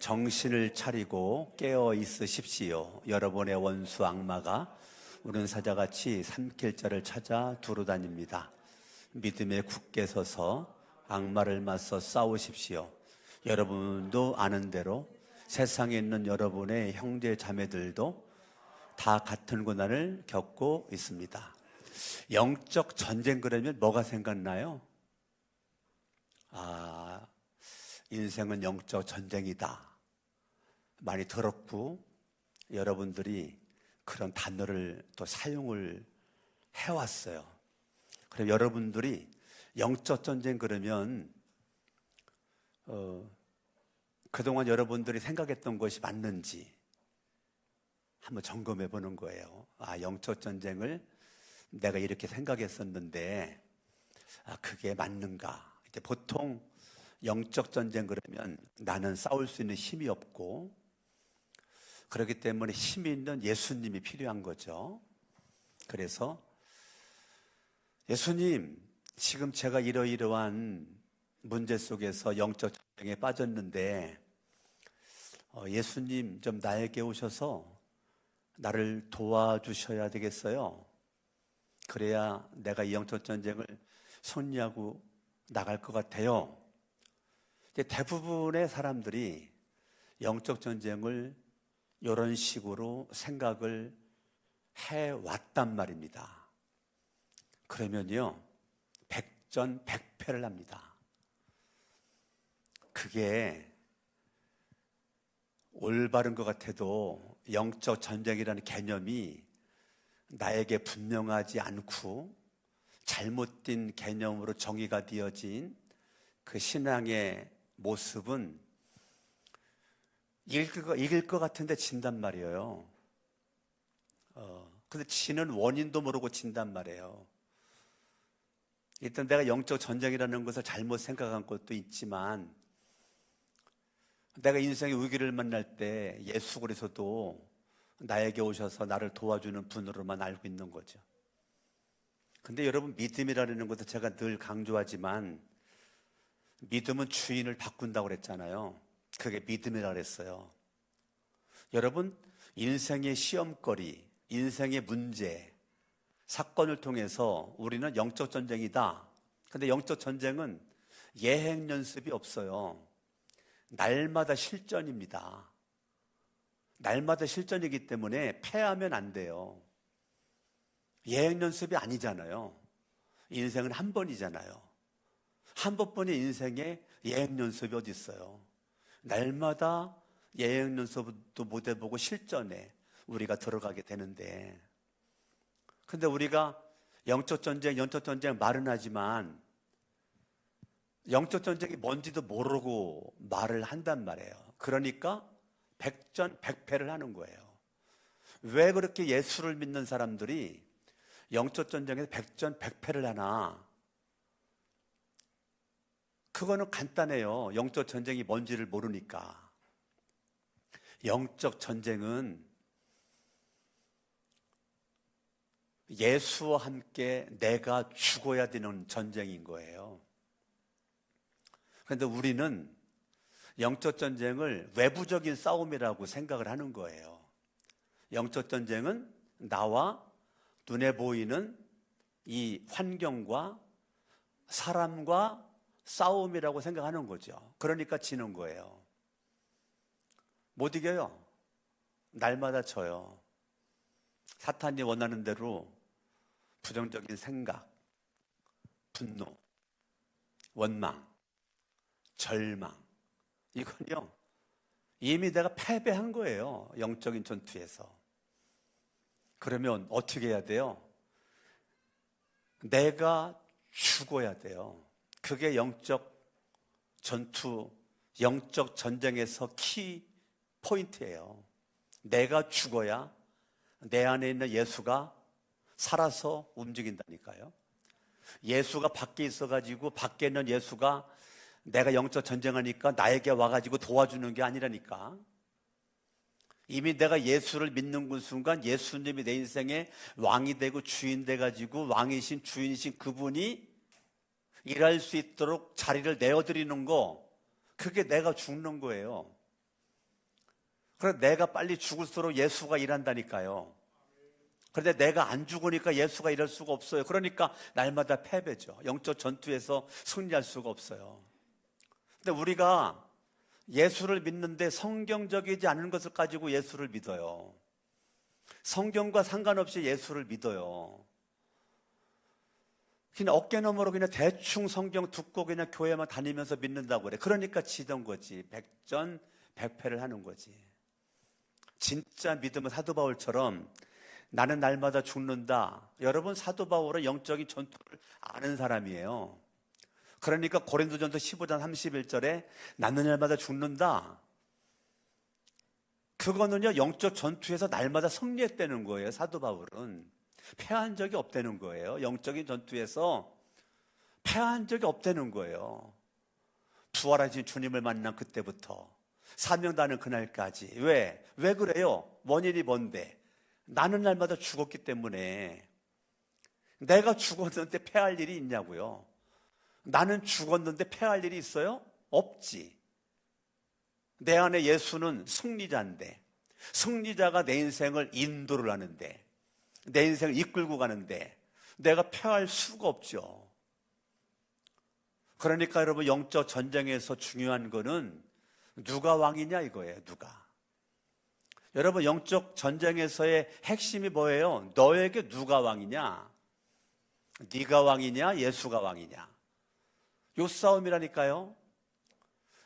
정신을 차리고 깨어 있으십시오. 여러분의 원수 악마가 우는 사자같이 산길자를 찾아 두루다닙니다. 믿음에 굳게 서서 악마를 맞서 싸우십시오. 여러분도 아는 대로 세상에 있는 여러분의 형제 자매들도 다 같은 고난을 겪고 있습니다. 영적 전쟁 그러면 뭐가 생각나요? 인생은 영적 전쟁이다. 많이 들었고 여러분들이 그런 단어를 또 사용을 해왔어요. 그럼 여러분들이 영적 전쟁 그러면 그동안 여러분들이 생각했던 것이 맞는지 한번 점검해 보는 거예요. 영적 전쟁을 내가 이렇게 생각했었는데 그게 맞는가? 이제 보통 영적 전쟁 그러면 나는 싸울 수 있는 힘이 없고 그렇기 때문에 힘이 있는 예수님이 필요한 거죠. 그래서 예수님, 지금 제가 이러이러한 문제 속에서 영적 전쟁에 빠졌는데 예수님 좀 나에게 오셔서 나를 도와주셔야 되겠어요. 그래야 내가 이 영적 전쟁을 승리하고 나갈 것 같아요. 대부분의 사람들이 영적 전쟁을 이런 식으로 생각을 해왔단 말입니다. 그러면요, 백전백패를 합니다. 그게 올바른 것 같아도 영적 전쟁이라는 개념이 나에게 분명하지 않고 잘못된 개념으로 정의가 되어진 그 신앙의 모습은 이길 것 같은데 진단 말이에요. 근데 지는 원인도 모르고 진단 말이에요. 일단 내가 영적 전쟁이라는 것을 잘못 생각한 것도 있지만 내가 인생의 위기를 만날 때 예수 그리스도도 나에게 오셔서 나를 도와주는 분으로만 알고 있는 거죠. 근데 여러분, 믿음이라는 것도 제가 늘 강조하지만 믿음은 주인을 바꾼다고 그랬잖아요. 그게 믿음이라고 그랬어요. 여러분, 인생의 시험거리, 인생의 문제, 사건을 통해서 우리는 영적 전쟁이다. 근데 영적 전쟁은 예행 연습이 없어요. 날마다 실전입니다. 날마다 실전이기 때문에 패하면 안 돼요. 예행 연습이 아니잖아요. 인생은 한 번이잖아요. 한 번뿐인 인생에 예행 연습이 어디 있어요? 날마다 예행 연습도 못 해보고 실전에 우리가 들어가게 되는데, 근데 우리가 영적 전쟁 말은 하지만 영적 전쟁이 뭔지도 모르고 말을 한단 말이에요. 그러니까 백전백패를 하는 거예요. 왜 그렇게 예수를 믿는 사람들이 영적 전쟁에서 백전백패를 하나? 그거는 간단해요. 영적 전쟁이 뭔지를 모르니까. 영적 전쟁은 예수와 함께 내가 죽어야 되는 전쟁인 거예요. 그런데 우리는 영적 전쟁을 외부적인 싸움이라고 생각을 하는 거예요. 영적 전쟁은 나와 눈에 보이는 이 환경과 사람과 싸움이라고 생각하는 거죠. 그러니까 지는 거예요. 못 이겨요. 날마다 져요. 사탄이 원하는 대로 부정적인 생각, 분노, 원망, 절망, 이건요 이미 내가 패배한 거예요. 영적인 전투에서. 그러면 어떻게 해야 돼요? 내가 죽어야 돼요. 그게 영적 전투, 영적 전쟁에서 키 포인트예요. 내가 죽어야 내 안에 있는 예수가 살아서 움직인다니까요. 예수가 밖에 있어가지고 밖에 있는 예수가 내가 영적 전쟁하니까 나에게 와가지고 도와주는 게 아니라니까. 이미 내가 예수를 믿는 그 순간 예수님이 내 인생의 왕이 되고 주인 돼가지고 왕이신 주인이신 그분이 일할 수 있도록 자리를 내어드리는 거, 그게 내가 죽는 거예요. 그래서 내가 빨리 죽을수록 예수가 일한다니까요. 그런데 내가 안 죽으니까 예수가 일할 수가 없어요. 그러니까 날마다 패배죠. 영적 전투에서 승리할 수가 없어요. 근데 우리가 예수를 믿는데 성경적이지 않은 것을 가지고 예수를 믿어요. 성경과 상관없이 예수를 믿어요. 그냥 어깨너머로 그냥 대충 성경 듣고 그냥 교회만 다니면서 믿는다고 그래. 그러니까 지던 거지. 백전백패를 하는 거지. 진짜 믿음은 사도 바울처럼 나는 날마다 죽는다. 여러분, 사도 바울은 영적인 전투를 아는 사람이에요. 그러니까 고린도전서 15장 31절에 나는 날마다 죽는다. 그거는요, 영적 전투에서 날마다 승리했다는 거예요. 사도 바울은 패한 적이 없다는 거예요. 영적인 전투에서 패한 적이 없다는 거예요. 부활하신 주님을 만난 그때부터 사명다는 그날까지. 왜 그래요? 원인이 뭔데? 나는 날마다 죽었기 때문에. 내가 죽었는데 패할 일이 있냐고요? 나는 죽었는데 패할 일이 있어요? 없지. 내 안에 예수는 승리자인데, 승리자가 내 인생을 인도를 하는데, 내 인생을 이끌고 가는데 내가 패할 수가 없죠. 그러니까 여러분, 영적 전쟁에서 중요한 거는 누가 왕이냐 이거예요. 누가. 여러분, 영적 전쟁에서의 핵심이 뭐예요? 너에게 누가 왕이냐? 네가 왕이냐? 예수가 왕이냐? 요 싸움이라니까요.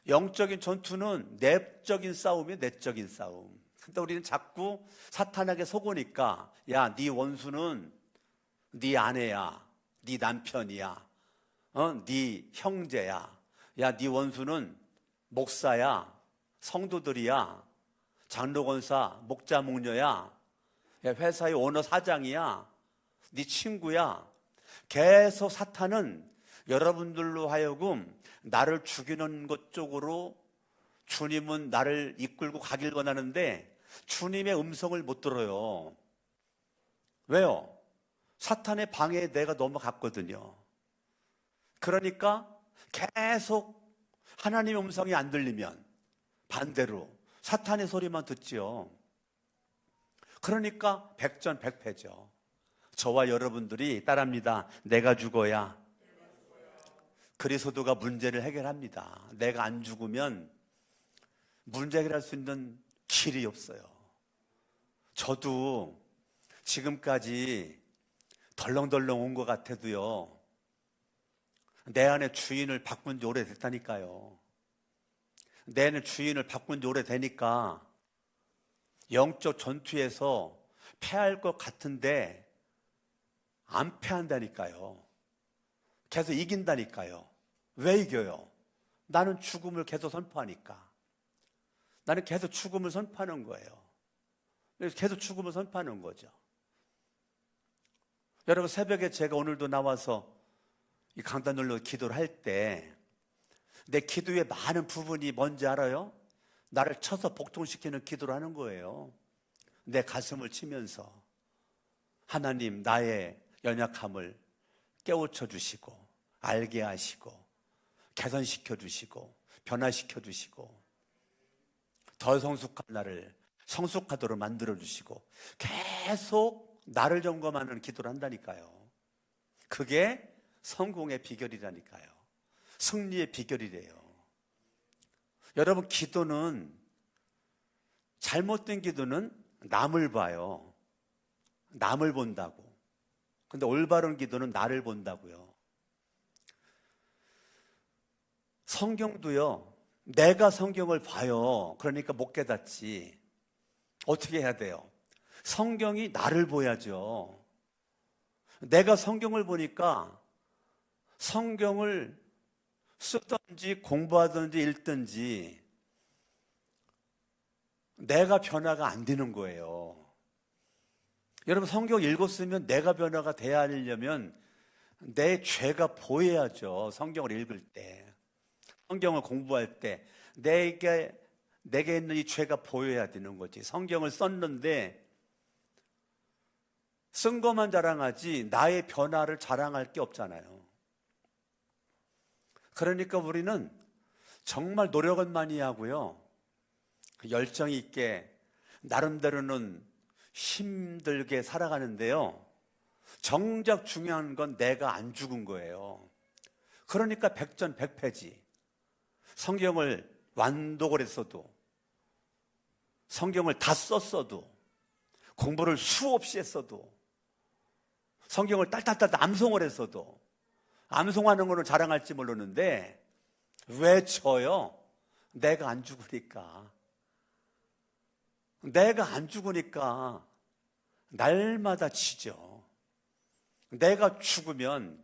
영적인 전투는 내적인 싸움이에요. 내적인 싸움. 근데 우리는 자꾸 사탄에게 속으니까, 야, 네 원수는 네 아내야, 네 남편이야, 네 형제야, 야, 네 원수는 목사야, 성도들이야, 장로권사, 목자, 목녀야, 야, 회사의 오너 사장이야, 네 친구야. 계속 사탄은 여러분들로 하여금 나를 죽이는 것 쪽으로, 주님은 나를 이끌고 가길 원하는데 주님의 음성을 못 들어요. 왜요? 사탄의 방해에 내가 넘어갔거든요. 그러니까 계속 하나님의 음성이 안 들리면 반대로 사탄의 소리만 듣지요. 그러니까 백전백패죠. 저와 여러분들이 따라합니다. 내가 죽어야 그리스도가 문제를 해결합니다. 내가 안 죽으면 문제 해결할 수 있는 길이 없어요. 저도 지금까지 덜렁덜렁 온 것 같아도요, 내 안에 주인을 바꾼 지 오래됐다니까요. 내 안에 주인을 바꾼 지 오래되니까 영적 전투에서 패할 것 같은데 안 패한다니까요. 계속 이긴다니까요. 왜 이겨요? 나는 죽음을 계속 선포하니까. 나는 계속 죽음을 선포하는 거예요. 계속 죽음을 선포하는 거죠. 여러분, 새벽에 제가 오늘도 나와서 이 강단열로 기도를 할 때 내 기도의 많은 부분이 뭔지 알아요? 나를 쳐서 복종시키는 기도를 하는 거예요. 내 가슴을 치면서 하나님, 나의 연약함을 깨우쳐 주시고 알게 하시고 개선시켜 주시고 변화시켜 주시고 더 성숙한 나를 성숙하도록 만들어 주시고 계속 나를 점검하는 기도를 한다니까요. 그게 성공의 비결이라니까요. 승리의 비결이래요. 여러분, 기도는, 잘못된 기도는 남을 봐요. 남을 본다고. 근데 올바른 기도는 나를 본다고요. 성경도요, 내가 성경을 봐요. 그러니까 못 깨닫지. 어떻게 해야 돼요? 성경이 나를 보야죠. 내가 성경을 보니까 성경을 쓰든지 공부하든지 읽든지 내가 변화가 안 되는 거예요. 여러분, 성경 읽었으면 내가 변화가 돼야 하려면 내 죄가 보여야죠. 성경을 읽을 때, 성경을 공부할 때 내게 있는 이 죄가 보여야 되는 거지. 성경을 썼는데 쓴 것만 자랑하지 나의 변화를 자랑할 게 없잖아요. 그러니까 우리는 정말 노력은 많이 하고요, 열정 있게 나름대로는 힘들게 살아가는데요, 정작 중요한 건 내가 안 죽은 거예요. 그러니까 백전백패지. 성경을 완독을 했어도, 성경을 다 썼어도, 공부를 수없이 했어도, 성경을 딸딸딸 암송을 했어도, 암송하는 거는 자랑할지 모르는데 왜 져요? 내가 안 죽으니까. 내가 안 죽으니까 날마다 지죠. 내가 죽으면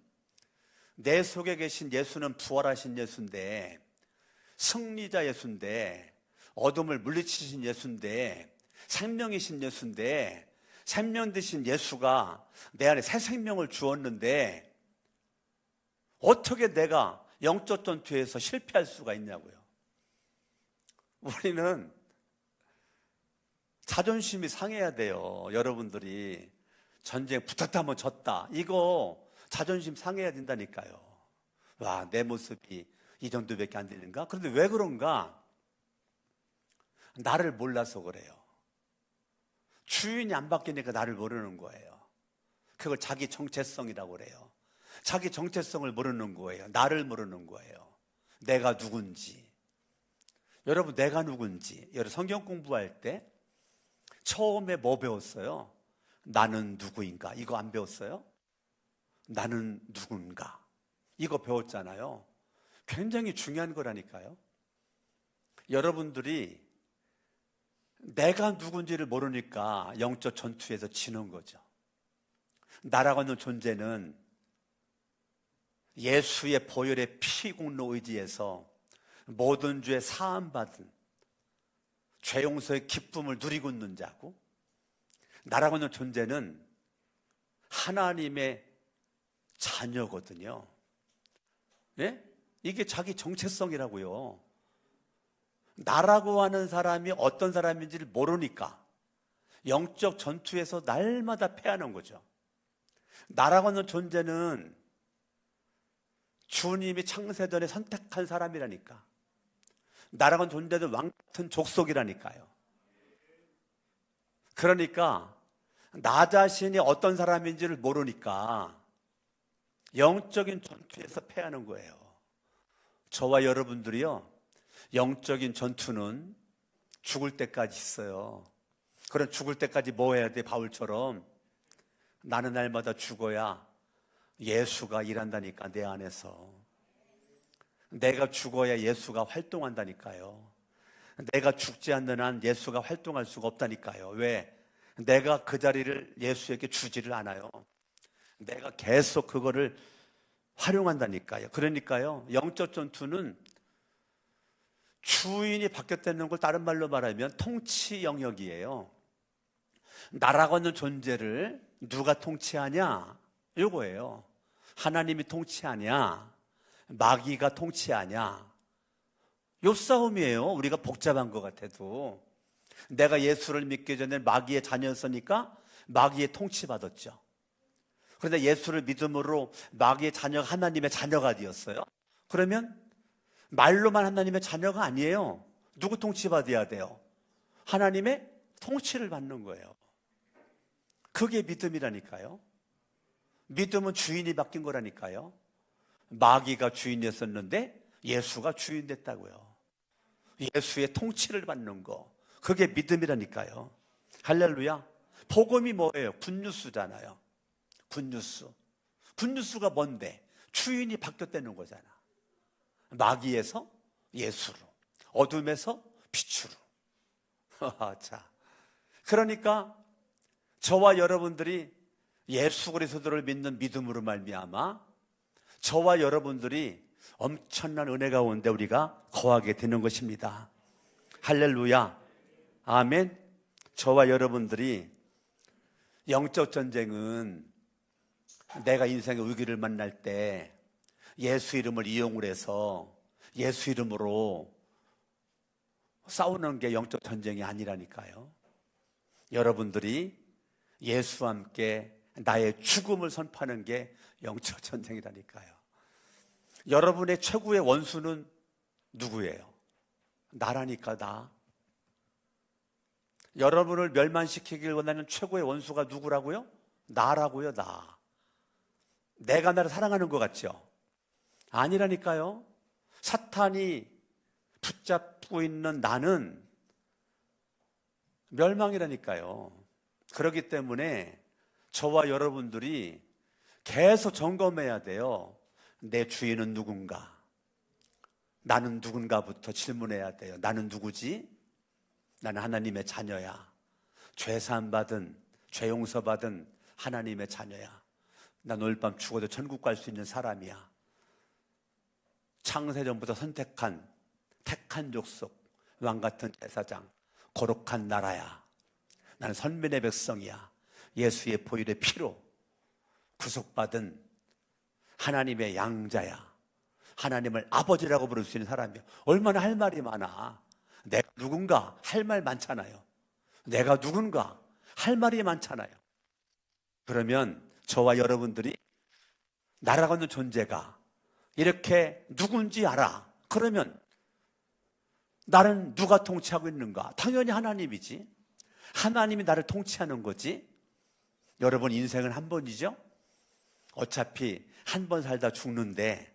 내 속에 계신 예수는 부활하신 예수인데, 승리자 예수인데, 어둠을 물리치신 예수인데, 생명이신 예수인데, 생명 되신 예수가 내 안에 새 생명을 주었는데 어떻게 내가 영적 전투에서 실패할 수가 있냐고요. 우리는 자존심이 상해야 돼요. 여러분들이 전쟁 붙었다 하면 졌다, 이거 자존심 상해야 된다니까요. 와, 내 모습이 이 정도밖에 안 되는가? 그런데 왜 그런가? 나를 몰라서 그래요. 주인이 안 바뀌니까 나를 모르는 거예요. 그걸 자기 정체성이라고 그래요. 자기 정체성을 모르는 거예요. 나를 모르는 거예요. 내가 누군지. 여러분, 내가 누군지, 여러분 성경 공부할 때 처음에 뭐 배웠어요? 나는 누구인가? 이거 안 배웠어요? 나는 누군가? 이거 배웠잖아요. 굉장히 중요한 거라니까요. 여러분들이 내가 누군지를 모르니까 영적 전투에서 지는 거죠. 나라고 하는 존재는 예수의 보혈의 피 공로 의지에서 모든 죄 사함받은 죄 용서의 기쁨을 누리고 있는 자고, 나라고 하는 존재는 하나님의 자녀거든요. 예? 이게 자기 정체성이라고요. 나라고 하는 사람이 어떤 사람인지를 모르니까 영적 전투에서 날마다 패하는 거죠. 나라고 하는 존재는 주님이 창세전에 선택한 사람이라니까. 나라고 하는 존재는 왕 같은 족속이라니까요. 그러니까 나 자신이 어떤 사람인지를 모르니까 영적인 전투에서 패하는 거예요. 저와 여러분들이요, 영적인 전투는 죽을 때까지 있어요. 그럼 죽을 때까지 뭐 해야 돼? 바울처럼 나는 날마다 죽어야 예수가 일한다니까. 내 안에서 내가 죽어야 예수가 활동한다니까요. 내가 죽지 않는 한 예수가 활동할 수가 없다니까요. 왜? 내가 그 자리를 예수에게 주지를 않아요. 내가 계속 그거를 활용한다니까요. 그러니까요, 영적 전투는 주인이 바뀌었다는 걸 다른 말로 말하면 통치 영역이에요. 나라고 하는 존재를 누가 통치하냐? 이거예요. 하나님이 통치하냐? 마귀가 통치하냐? 요 싸움이에요. 우리가 복잡한 것 같아도 내가 예수를 믿기 전에 마귀의 자녀였으니까 마귀의 통치받았죠. 그런데 예수를 믿음으로 마귀의 자녀가 하나님의 자녀가 되었어요. 그러면 말로만 하나님의 자녀가 아니에요. 누구 통치받아야 돼요? 하나님의 통치를 받는 거예요. 그게 믿음이라니까요. 믿음은 주인이 바뀐 거라니까요. 마귀가 주인이었었는데 예수가 주인 됐다고요. 예수의 통치를 받는 거, 그게 믿음이라니까요. 할렐루야. 복음이 뭐예요? 굿뉴스잖아요. 굿뉴스. 굿뉴스가 뭔데? 주인이 바뀌었다는 거잖아. 마귀에서 예수로, 어둠에서 빛으로. 자, 그러니까 저와 여러분들이 예수 그리스도를 믿는 믿음으로 말미암아 저와 여러분들이 엄청난 은혜 가운데 우리가 거하게 되는 것입니다. 할렐루야. 아멘. 저와 여러분들이 영적 전쟁은 내가 인생의 위기를 만날 때 예수 이름을 이용을 해서 예수 이름으로 싸우는 게 영적 전쟁이 아니라니까요. 여러분들이 예수와 함께 나의 죽음을 선포하는 게 영적 전쟁이라니까요. 여러분의 최고의 원수는 누구예요? 나라니까. 나. 여러분을 멸망시키길 원하는 최고의 원수가 누구라고요? 나라고요, 나. 내가 나를 사랑하는 것 같죠? 아니라니까요. 사탄이 붙잡고 있는 나는 멸망이라니까요. 그렇기 때문에 저와 여러분들이 계속 점검해야 돼요. 내 주인은 누군가? 나는 누군가부터 질문해야 돼요. 나는 누구지? 나는 하나님의 자녀야. 죄 사함 받은, 죄 용서 받은 하나님의 자녀야. 난 오늘 밤 죽어도 천국 갈 수 있는 사람이야. 창세전부터 선택한 택한 족속, 왕같은 제사장, 거룩한 나라야. 나는 선민의 백성이야. 예수의 보혈의 피로 구속받은 하나님의 양자야. 하나님을 아버지라고 부를 수 있는 사람이야. 얼마나 할 말이 많아. 내가 누군가 할 말 많잖아요. 내가 누군가 할 말이 많잖아요. 그러면 저와 여러분들이 나라고 하는 존재가 이렇게 누군지 알아. 그러면 나는 누가 통치하고 있는가? 당연히 하나님이지. 하나님이 나를 통치하는 거지. 여러분, 인생은 한 번이죠? 어차피 한 번 살다 죽는데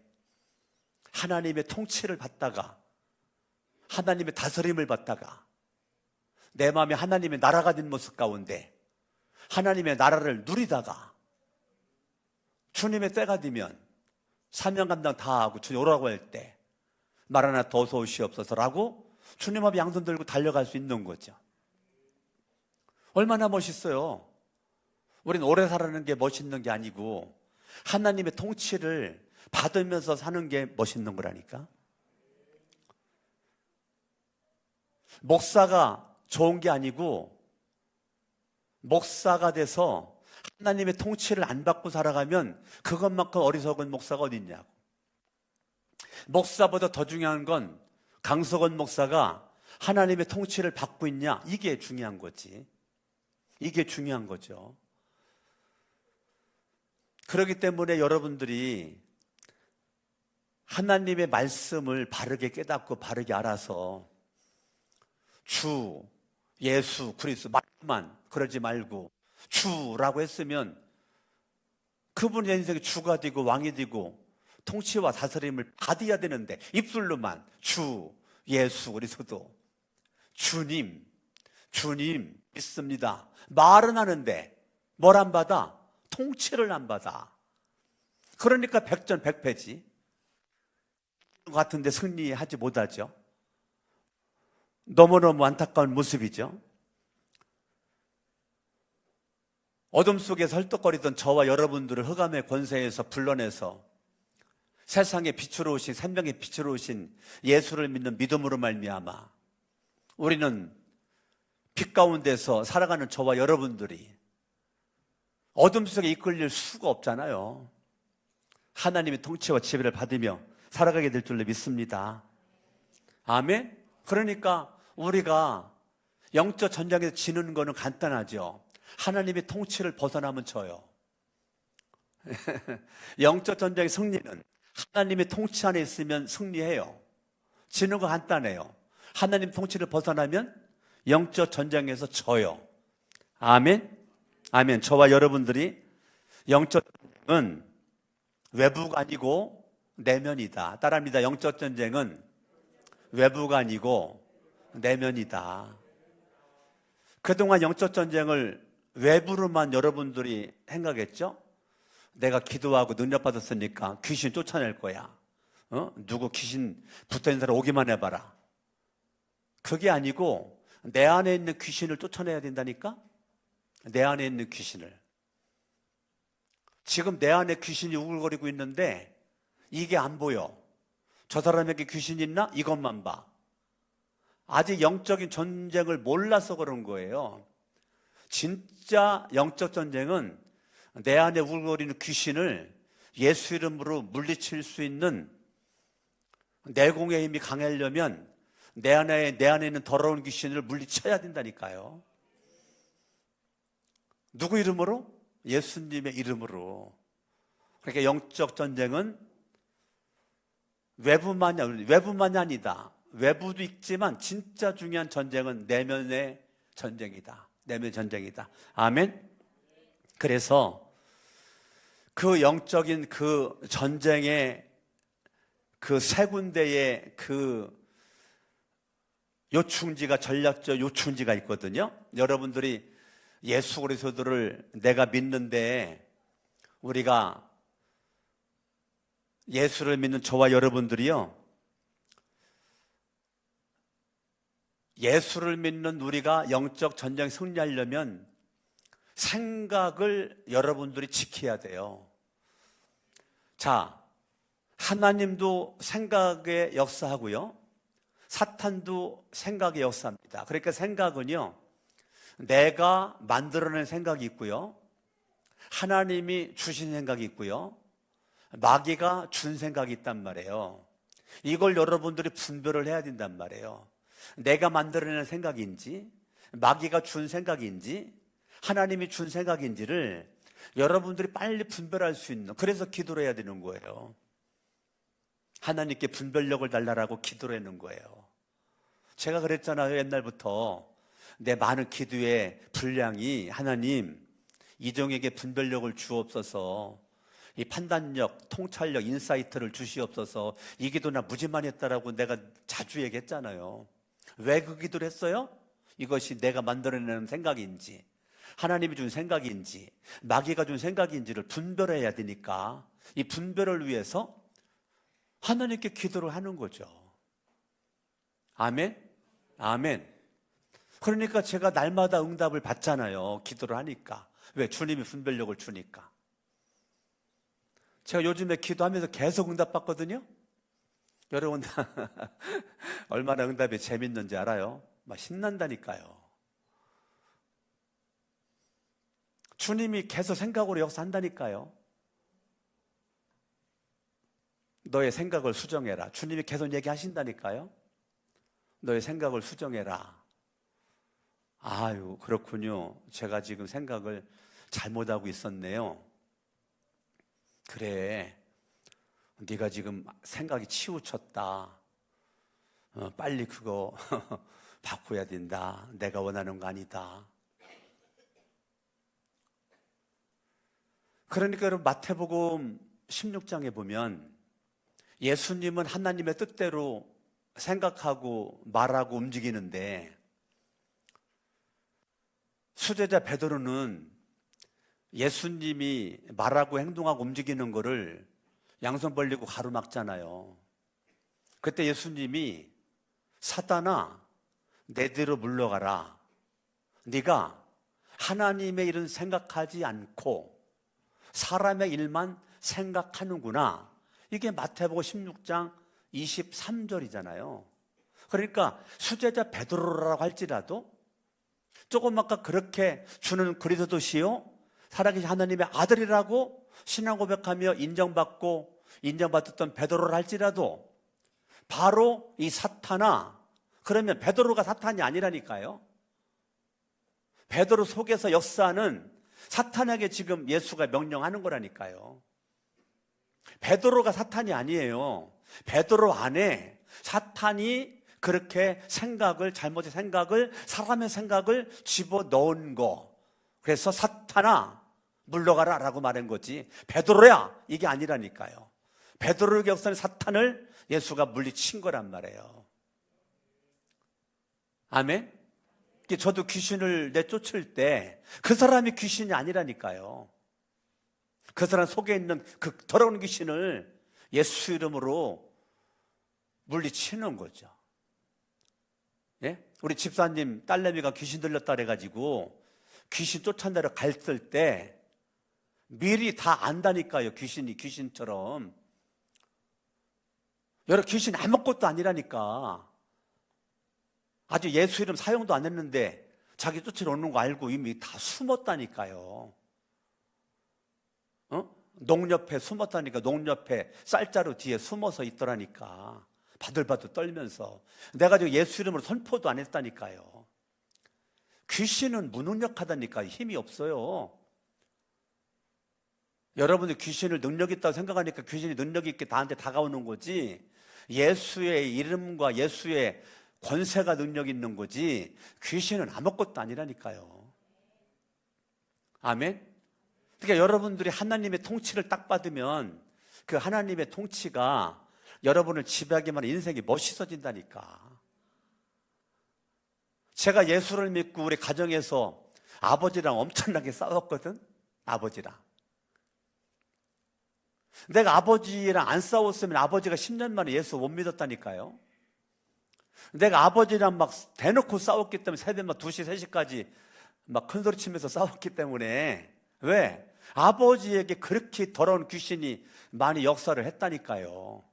하나님의 통치를 받다가, 하나님의 다스림을 받다가, 내 마음에 하나님의 나라가 된 모습 가운데 하나님의 나라를 누리다가 주님의 때가 되면 사명 감당 다 하고 주님 오라고 할 때 마라나타 어서 오시옵소서라고 주님 앞에 양손 들고 달려갈 수 있는 거죠. 얼마나 멋있어요. 우린 오래 살아는 게 멋있는 게 아니고 하나님의 통치를 받으면서 사는 게 멋있는 거라니까. 목사가 좋은 게 아니고 목사가 돼서 하나님의 통치를 안 받고 살아가면 그것만큼 어리석은 목사가 어디 있냐고. 목사보다 더 중요한 건 강석원 목사가 하나님의 통치를 받고 있냐, 이게 중요한 거지. 이게 중요한 거죠. 그렇기 때문에 여러분들이 하나님의 말씀을 바르게 깨닫고 바르게 알아서 주, 예수, 그리스도 말만 그러지 말고 주라고 했으면 그분의 인생이 주가 되고 왕이 되고 통치와 다스림을 받아야 되는데 입술로만 주, 예수, 그리스도, 주님, 주님 믿습니다. 말은 하는데 뭘 안 받아? 통치를 안 받아. 그러니까 백전백패지. 같은데 승리하지 못하죠. 너무너무 안타까운 모습이죠. 어둠 속에서 헐떡거리던 저와 여러분들을 흑암의 권세에서 불러내서 세상의 빛으로 오신, 생명의 빛으로 오신 예수를 믿는 믿음으로 말미암아 우리는 빛 가운데서 살아가는 저와 여러분들이 어둠 속에 이끌릴 수가 없잖아요. 하나님의 통치와 지배를 받으며 살아가게 될 줄로 믿습니다. 아멘? 그러니까 우리가 영적 전쟁에서 지는 거는 간단하죠. 하나님의 통치를 벗어나면 져요. 영적 전쟁의 승리는 하나님의 통치 안에 있으면 승리해요. 지는 거 간단해요. 하나님 통치를 벗어나면 영적 전쟁에서 져요. 아멘? 아멘. 저와 여러분들이 영적 전쟁은 외부가 아니고 내면이다. 따라합니다. 영적 전쟁은 외부가 아니고 내면이다. 그동안 영적 전쟁을 외부로만 여러분들이 생각했죠? 내가 기도하고 능력받았으니까 귀신 쫓아낼 거야. 누구 귀신 붙어있는 사람 오기만 해봐라. 그게 아니고 내 안에 있는 귀신을 쫓아내야 된다니까? 내 안에 있는 귀신을. 지금 내 안에 귀신이 우글거리고 있는데 이게 안 보여. 저 사람에게 귀신 있나? 이것만 봐. 아직 영적인 전쟁을 몰라서 그런 거예요. 진짜 영적 전쟁은 내 안에 우글거리는 귀신을 예수 이름으로 물리칠 수 있는 내공의 힘이 강하려면 내 안에 있는 더러운 귀신을 물리쳐야 된다니까요. 누구 이름으로? 예수님의 이름으로. 그러니까 영적 전쟁은 외부만이 아니다. 외부도 있지만 진짜 중요한 전쟁은 내면의 전쟁이다. 내면 전쟁이다. 아멘. 그래서 그 영적인 그 전쟁의 그 세 군데의 그 요충지가, 전략적 요충지가 있거든요. 여러분들이 예수 그리스도를 내가 믿는데, 우리가 예수를 믿는 저와 여러분들이요, 예수를 믿는 우리가 영적 전쟁 승리하려면 생각을 여러분들이 지켜야 돼요. 자, 하나님도 생각의 역사하고요, 사탄도 생각의 역사입니다. 그러니까 생각은요, 내가 만들어낸 생각이 있고요, 하나님이 주신 생각이 있고요, 마귀가 준 생각이 있단 말이에요. 이걸 여러분들이 분별을 해야 된단 말이에요. 내가 만들어낸 생각인지, 마귀가 준 생각인지, 하나님이 준 생각인지를 여러분들이 빨리 분별할 수 있는, 그래서 기도를 해야 되는 거예요. 하나님께 분별력을 달라고 기도를 하는 거예요. 제가 그랬잖아요. 옛날부터 내 많은 기도의 분량이, 하나님 이종에게 분별력을 주옵소서, 이 판단력, 통찰력, 인사이트를 주시옵소서, 이 기도 나 무지만 했다라고 내가 자주 얘기했잖아요. 왜 그 기도를 했어요? 이것이 내가 만들어내는 생각인지, 하나님이 준 생각인지, 마귀가 준 생각인지를 분별해야 되니까, 이 분별을 위해서 하나님께 기도를 하는 거죠. 아멘? 아멘. 그러니까 제가 날마다 응답을 받잖아요. 기도를 하니까. 왜? 주님이 분별력을 주니까. 제가 요즘에 기도하면서 계속 응답받거든요. 여러분 얼마나 응답이 재밌는지 알아요? 막 신난다니까요. 주님이 계속 생각으로 역사한다니까요. 너의 생각을 수정해라. 주님이 계속 얘기하신다니까요. 너의 생각을 수정해라. 아유, 그렇군요. 제가 지금 생각을 잘못하고 있었네요. 그래, 네가 지금 생각이 치우쳤다. 빨리 그거 바꿔야 된다. 내가 원하는 거 아니다. 그러니까 여러분, 마태복음 16장에 보면 예수님은 하나님의 뜻대로 생각하고 말하고 움직이는데, 수제자 베드로는 예수님이 말하고 행동하고 움직이는 거를 양손 벌리고 가로막잖아요. 그때 예수님이 사단아, 내 뒤로 물러가라. 네가 하나님의 일은 생각하지 않고 사람의 일만 생각하는구나. 이게 마태복음 16장 23절이잖아요. 그러니까 수제자 베드로라고 할지라도 조금 아까 그렇게 주는 그리스도시요 살아계신 하나님의 아들이라고 신앙 고백하며 인정받았던 베드로를 할지라도, 바로 이 사탄아, 그러면 베드로가 사탄이 아니라니까요. 베드로 속에서 역사하는 사탄에게 지금 예수가 명령하는 거라니까요. 베드로가 사탄이 아니에요. 베드로 안에 사탄이 그렇게 잘못의 생각을, 사람의 생각을 집어넣은 거. 그래서 사탄아, 물러가라 라고 말한 거지, 베드로야 이게 아니라니까요. 베드로의 역사는 사탄을 예수가 물리친 거란 말이에요. 아멘? 저도 귀신을 내쫓을 때 그 사람이 귀신이 아니라니까요. 그 사람 속에 있는 그 더러운 귀신을 예수 이름으로 물리치는 거죠. 예? 우리 집사님 딸내미가 귀신 들렸다 그래가지고 귀신 쫓아내러 갔을 때 미리 다 안다니까요. 귀신이 귀신처럼. 여러분, 귀신 아무것도 아니라니까. 아주 예수 이름 사용도 안 했는데 자기 쫓아오는 거 알고 이미 다 숨었다니까요. 농옆에 숨었다니까. 농옆에 쌀자루 뒤에 숨어서 있더라니까. 바들바들 떨면서. 내가 지금 예수 이름으로 선포도 안 했다니까요. 귀신은 무능력하다니까. 힘이 없어요. 여러분들 귀신을 능력 있다고 생각하니까 귀신이 능력 있게 나한테 다가오는 거지, 예수의 이름과 예수의 권세가 능력이 있는 거지 귀신은 아무것도 아니라니까요. 아멘. 그러니까 여러분들이 하나님의 통치를 딱 받으면 그 하나님의 통치가 여러분을 지배하기만 하면 인생이 멋있어진다니까. 제가 예수를 믿고 우리 가정에서 아버지랑 엄청나게 싸웠거든. 아버지랑. 내가 아버지랑 안 싸웠으면 아버지가 10년 만에 예수 못 믿었다니까요. 내가 아버지랑 막 대놓고 싸웠기 때문에 새벽 막 2시, 3시까지 막 큰소리 치면서 싸웠기 때문에. 왜? 아버지에게 그렇게 더러운 귀신이 많이 역사를 했다니까요.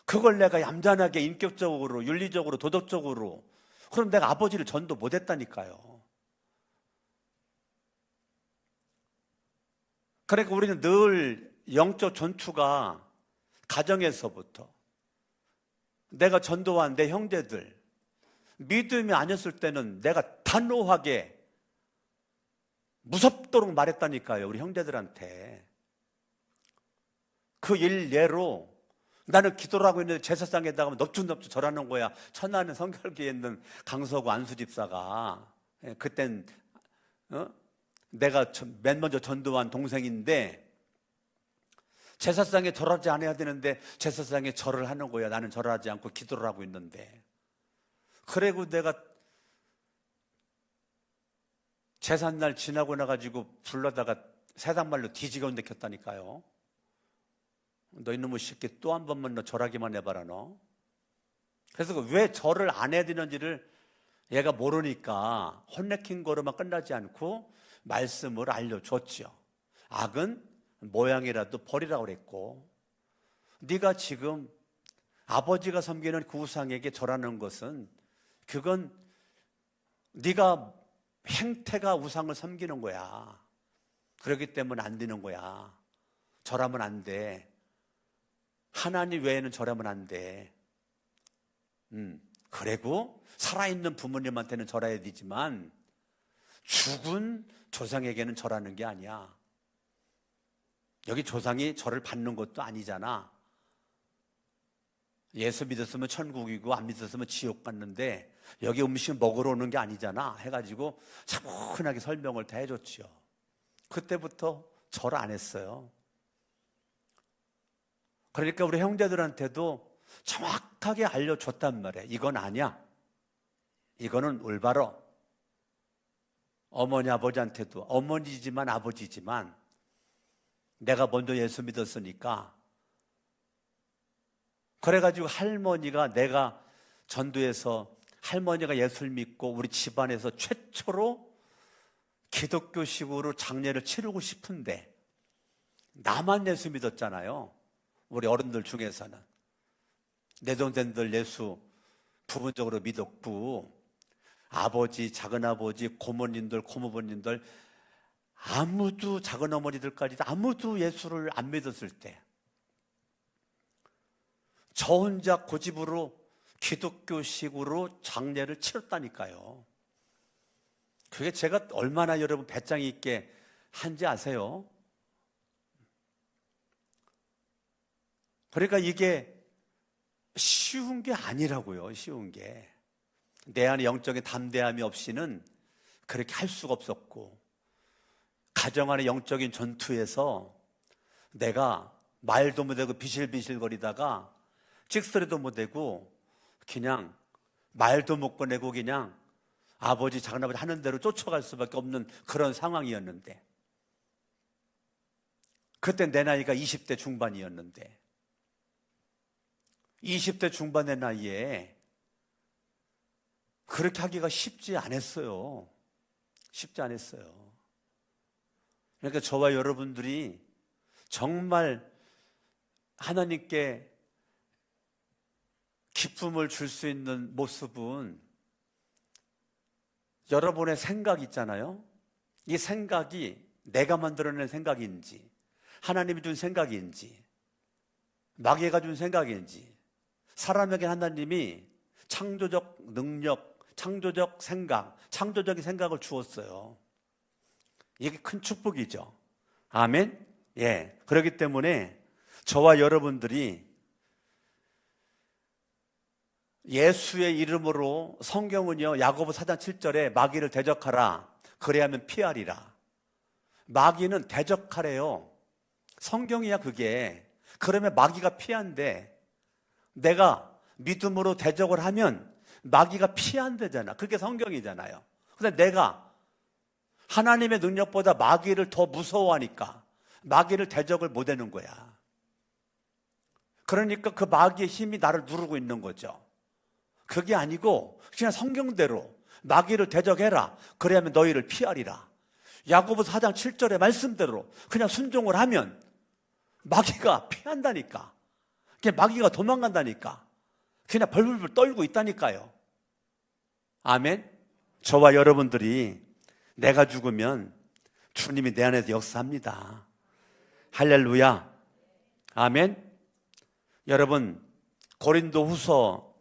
그걸 내가 얌전하게 인격적으로, 윤리적으로, 도덕적으로, 그럼 내가 아버지를 전도 못했다니까요. 그러니까 우리는 늘 영적 전투가 가정에서부터, 내가 전도한 내 형제들, 믿음이 아니었을 때는 내가 단호하게 무섭도록 말했다니까요. 우리 형제들한테. 그 일례로 나는 기도를 하고 있는데 제사상에다가 넙죽넙죽 절하는 거야. 천안의 성결교회에 있는 강서구 안수 집사가. 그땐 내가 맨 먼저 전도한 동생인데 제사상에 절하지 않아야 되는데 제사상에 절을 하는 거야. 나는 절하지 않고 기도를 하고 있는데. 그리고 내가 제삿날 지나고 나가지고 불러다가 세상말로 뒤지게 켰다니까요. 너 이놈의 새끼 또 한 번만 너 절하기만 해봐라 너. 그래서 왜 절을 안 해야 되는지를 얘가 모르니까 혼내킨 거로만 끝나지 않고 말씀을 알려줬죠. 악은 모양이라도 버리라고 그랬고, 네가 지금 아버지가 섬기는 그 우상에게 절하는 것은 그건 네가 행태가 우상을 섬기는 거야. 그렇기 때문에 안 되는 거야. 절하면 안 돼. 하나님 외에는 절하면 안 돼. 그리고 살아있는 부모님한테는 절해야 되지만 죽은 조상에게는 절하는 게 아니야. 여기 조상이 절을 받는 것도 아니잖아. 예수 믿었으면 천국이고 안 믿었으면 지옥 갔는데 여기 음식 먹으러 오는 게 아니잖아 해가지고 차분하게 설명을 다 해줬죠. 그때부터 절 안 했어요. 그러니까 우리 형제들한테도 정확하게 알려줬단 말이야. 이건 아니야. 이거는 올바로. 어머니 아버지한테도 어머니지만 아버지지만 내가 먼저 예수 믿었으니까. 그래가지고 할머니가 내가 전도해서 할머니가 예수를 믿고 우리 집안에서 최초로 기독교식으로 장례를 치르고 싶은데 나만 예수 믿었잖아요. 우리 어른들 중에서는. 내 동생들 예수 부분적으로 믿었고 아버지, 작은아버지, 고모님들, 고모부님들 아무도, 작은어머니들까지 아무도 예수를 안 믿었을 때 저 혼자 고집으로 기독교식으로 장례를 치렀다니까요. 그게 제가 얼마나 여러분 배짱이 있게 한지 아세요? 그러니까 이게 쉬운 게 아니라고요. 쉬운 게. 내 안에 영적인 담대함이 없이는 그렇게 할 수가 없었고, 가정 안의 영적인 전투에서 내가 말도 못하고 비실비실거리다가 찍소리도 못하고 그냥 말도 못 꺼내고 그냥 아버지, 작은아버지 하는 대로 쫓아갈 수밖에 없는 그런 상황이었는데, 그때 내 나이가 20대 중반이었는데 20대 중반의 나이에 그렇게 하기가 쉽지 않았어요. 쉽지 않았어요. 그러니까 저와 여러분들이 정말 하나님께 기쁨을 줄 수 있는 모습은 여러분의 생각 있잖아요. 이 생각이 내가 만들어낸 생각인지 하나님이 준 생각인지 마귀가 준 생각인지, 사람에게 하나님이 창조적 능력, 창조적 생각, 창조적인 생각을 주었어요. 이게 큰 축복이죠. 아멘? 예. 그렇기 때문에 저와 여러분들이 예수의 이름으로 성경은요, 야고보 4장 7절에 마귀를 대적하라. 그래야면 피하리라. 마귀는 대적하래요. 성경이야 그게. 그러면 마귀가 피한대. 내가 믿음으로 대적을 하면 마귀가 피한대잖아. 그게 성경이잖아요. 근데 내가 하나님의 능력보다 마귀를 더 무서워하니까 마귀를 대적을 못하는 거야. 그러니까 그 마귀의 힘이 나를 누르고 있는 거죠. 그게 아니고 그냥 성경대로 마귀를 대적해라. 그래야면 너희를 피하리라. 야고보서 4장 7절의 말씀대로 그냥 순종을 하면 마귀가 피한다니까. 그냥 마귀가 도망간다니까. 그냥 벌벌벌 떨고 있다니까요. 아멘. 저와 여러분들이 내가 죽으면 주님이 내 안에서 역사합니다. 할렐루야. 아멘. 여러분, 고린도후서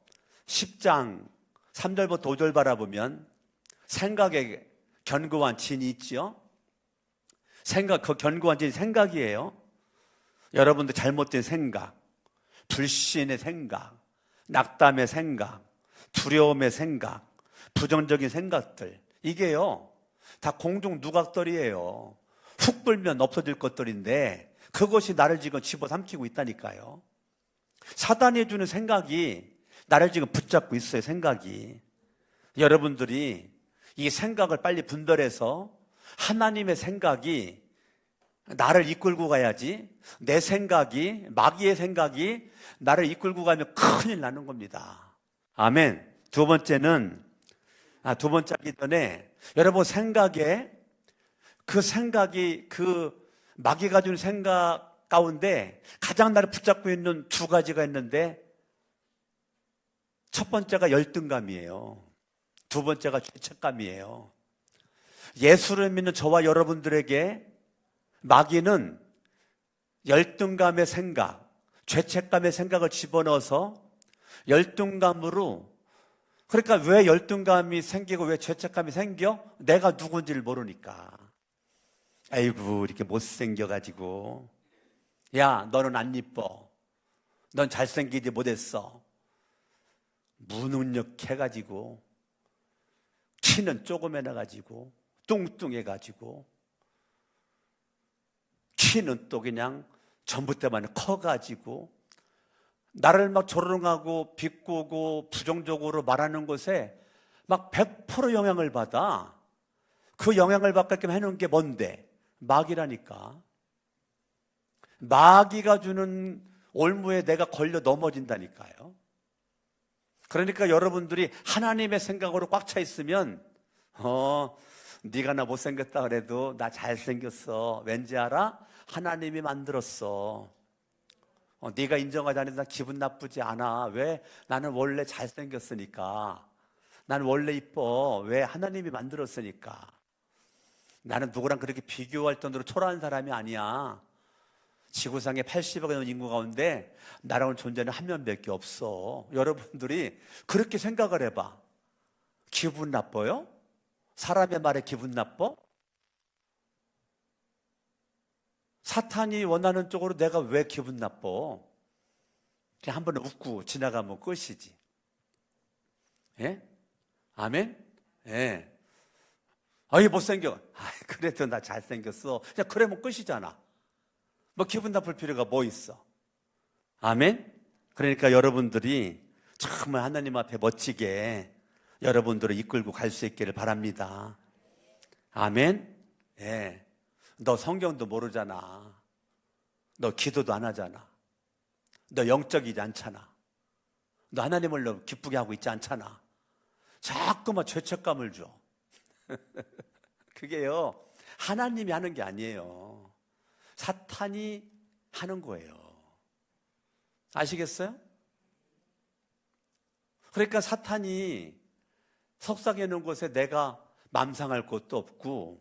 10장 3절부터 5절 바라보면 생각에 견고한 진이 있지요. 그 견고한 진이 생각이에요. 여러분들 잘못된 생각, 불신의 생각, 낙담의 생각, 두려움의 생각, 부정적인 생각들, 이게요 다 공중 누각들이에요. 훅 불면 없어질 것들인데 그것이 나를 지금 집어삼키고 있다니까요. 사단이 주는 생각이 나를 지금 붙잡고 있어요. 생각이. 여러분들이 이 생각을 빨리 분별해서 하나님의 생각이 나를 이끌고 가야지, 내 생각이, 마귀의 생각이 나를 이끌고 가면 큰일 나는 겁니다. 아멘. 두 번째 하기 전에 여러분 그 생각이 그 마귀가 준 생각 가운데 가장 나를 붙잡고 있는 두 가지가 있는데, 첫 번째가 열등감이에요. 두 번째가 죄책감이에요. 예수를 믿는 저와 여러분들에게 마귀는 열등감의 생각, 죄책감의 생각을 집어넣어서 열등감으로, 그러니까 왜 열등감이 생기고 왜 죄책감이 생겨? 내가 누군지를 모르니까. 아이고 이렇게 못생겨가지고, 야 너는 안 이뻐, 넌 잘생기지 못했어, 무능력해가지고, 키는 조그매나가지고, 뚱뚱해가지고, 키는 또 그냥 전부 때만 커가지고, 나를 막 조롱하고 비꼬고 부정적으로 말하는 것에 막 100% 영향을 받아. 그 영향을 받게끔 해놓은 게 뭔데? 마귀라니까. 마귀가 주는 올무에 내가 걸려 넘어진다니까요. 그러니까 여러분들이 하나님의 생각으로 꽉 차 있으면 네가 나 못생겼다 그래도 나 잘생겼어. 왠지 알아? 하나님이 만들었어. 네가 인정하지 않아도 나 기분 나쁘지 않아. 왜? 나는 원래 잘생겼으니까. 나는 원래 이뻐. 왜? 하나님이 만들었으니까. 나는 누구랑 그렇게 비교할 정도로 초라한 사람이 아니야. 지구상에 80억의 넘는 인구 가운데 나랑은 존재는 한 명밖에 없어. 여러분들이 그렇게 생각을 해봐. 기분 나빠요? 사람의 말에 기분 나빠? 사탄이 원하는 쪽으로 내가 왜 기분 나빠? 그냥 한 번 웃고 지나가면 끝이지. 예? 아멘? 예. 아이 못생겨. 그래도 나 잘생겼어. 그냥 그러면 끝이잖아. 뭐 기분 나쁠 필요가 뭐 있어? 아멘? 그러니까 여러분들이 정말 하나님 앞에 멋지게 여러분들을 이끌고 갈 수 있기를 바랍니다. 아멘? 예. 너 성경도 모르잖아. 너 기도도 안 하잖아. 너 영적이지 않잖아. 너 하나님을 너무 기쁘게 하고 있지 않잖아. 자꾸만 죄책감을 줘. 그게요, 하나님이 하는 게 아니에요. 사탄이 하는 거예요. 아시겠어요? 그러니까 사탄이 속삭여 놓은 곳에 내가 맘상할 것도 없고,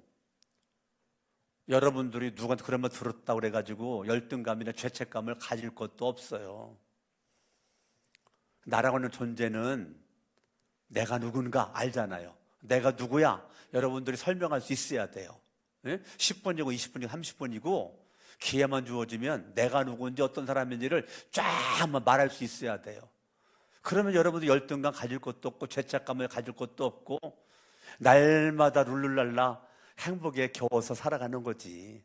여러분들이 누구한테 그런 말 들었다고 그래가지고 열등감이나 죄책감을 가질 것도 없어요. 나라고 하는 존재는 내가 누군가 알잖아요. 내가 누구야? 여러분들이 설명할 수 있어야 돼요. 10분이고 20분이고 30분이고 기회만 주어지면 내가 누군지 어떤 사람인지를 쫙 한번 말할 수 있어야 돼요. 그러면 여러분들 열등감 가질 것도 없고 죄책감을 가질 것도 없고 날마다 룰루랄라 행복에 겨워서 살아가는 거지.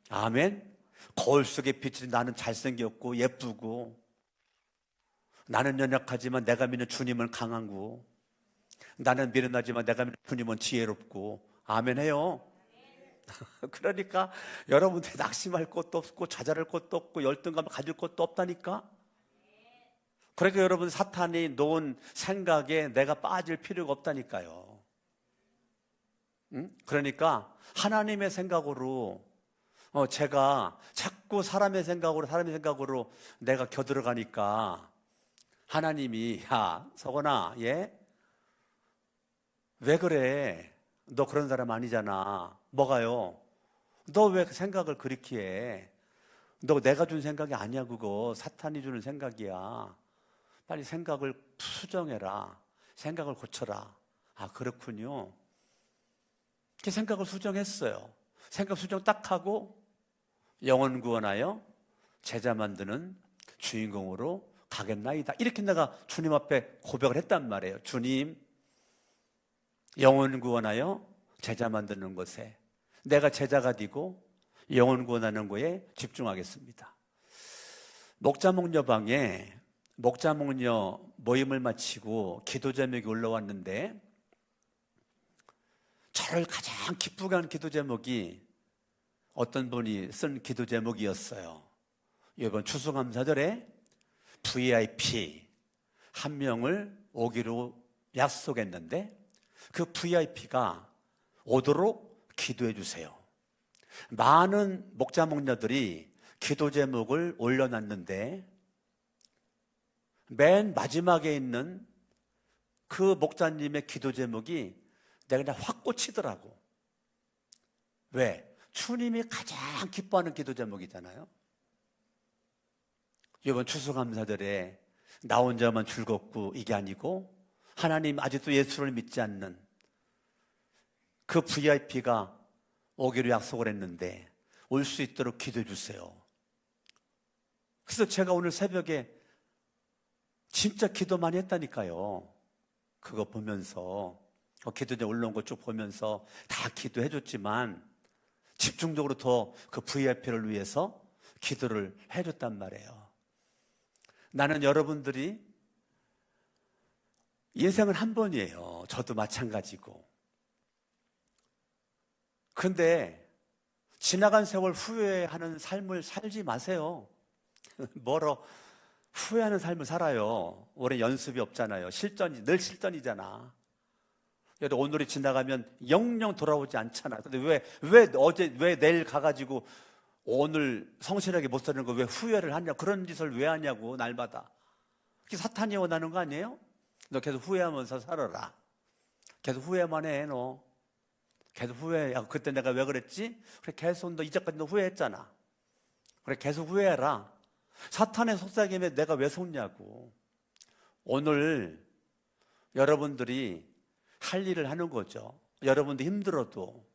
아멘. 거울 속에 비친 나는 잘생겼고 예쁘고, 나는 연약하지만 내가 믿는 주님은 강하고, 나는 미련하지만 내가 믿는 주님은 지혜롭고. 아멘 해요. 그러니까 여러분들이 낙심할 것도 없고 좌절할 것도 없고 열등감을 가질 것도 없다니까. 그러니까 여러분 사탄이 놓은 생각에 내가 빠질 필요가 없다니까요. 그러니까 하나님의 생각으로 제가 자꾸 사람의 생각으로 내가 겨들어가니까 하나님이 야 서건아 예? 왜 그래? 너 그런 사람 아니잖아. 뭐가요? 너 왜 생각을 그렇게 해? 너 내가 준 생각이 아니야. 그거 사탄이 주는 생각이야. 빨리 생각을 수정해라. 생각을 고쳐라. 아 그렇군요. 그 생각을 수정했어요. 생각 수정 딱 하고 영혼 구원하여 제자 만드는 주인공으로 가겠나이다. 이렇게 내가 주님 앞에 고백을 했단 말이에요. 주님, 영혼 구원하여 제자 만드는 것에 내가 제자가 되고 영혼 구원하는 거에 집중하겠습니다. 목자목녀방에 목자목녀 모임을 마치고 기도 제목이 올라왔는데 저를 가장 기쁘게 한 기도 제목이 어떤 분이 쓴 기도 제목이었어요. 이번 추수감사절에 VIP 한 명을 오기로 약속했는데 그 VIP가 오도록 기도해 주세요. 많은 목자목녀들이 기도 제목을 올려놨는데 맨 마지막에 있는 그 목자님의 기도 제목이 내가 그냥 확 꽂히더라고. 왜? 주님이 가장 기뻐하는 기도 제목이잖아요. 이번 추수감사절에 나 혼자만 즐겁고 이게 아니고 하나님 아직도 예수를 믿지 않는 그 VIP가 오기로 약속을 했는데 올 수 있도록 기도해 주세요. 그래서 제가 오늘 새벽에 진짜 기도 많이 했다니까요. 그거 보면서 기도에 올라온 거 쭉 보면서 다 기도해 줬지만 집중적으로 더 그 VIP를 위해서 기도를 해줬단 말이에요. 나는 여러분들이 인생은 한 번이에요. 저도 마찬가지고. 근데 지나간 세월 후회하는 삶을 살지 마세요. 멀어 후회하는 삶을 살아요. 오래 연습이 없잖아요. 늘 실전이잖아. 오늘이 지나가면 영영 돌아오지 않잖아. 근데 왜 내일 가가지고 오늘 성실하게 못 사는 거 왜 후회를 하냐? 그런 짓을 왜 하냐고, 날마다. 그게 사탄이 원하는 거 아니에요? 너 계속 후회하면서 살아라. 계속 후회만 해, 너. 계속 후회해. 야, 그때 내가 왜 그랬지? 그래, 계속 너 이제까지 너 후회했잖아. 그래, 계속 후회해라. 사탄의 속삭임에 내가 왜 속냐고. 오늘 여러분들이 할 일을 하는 거죠. 여러분들 힘들어도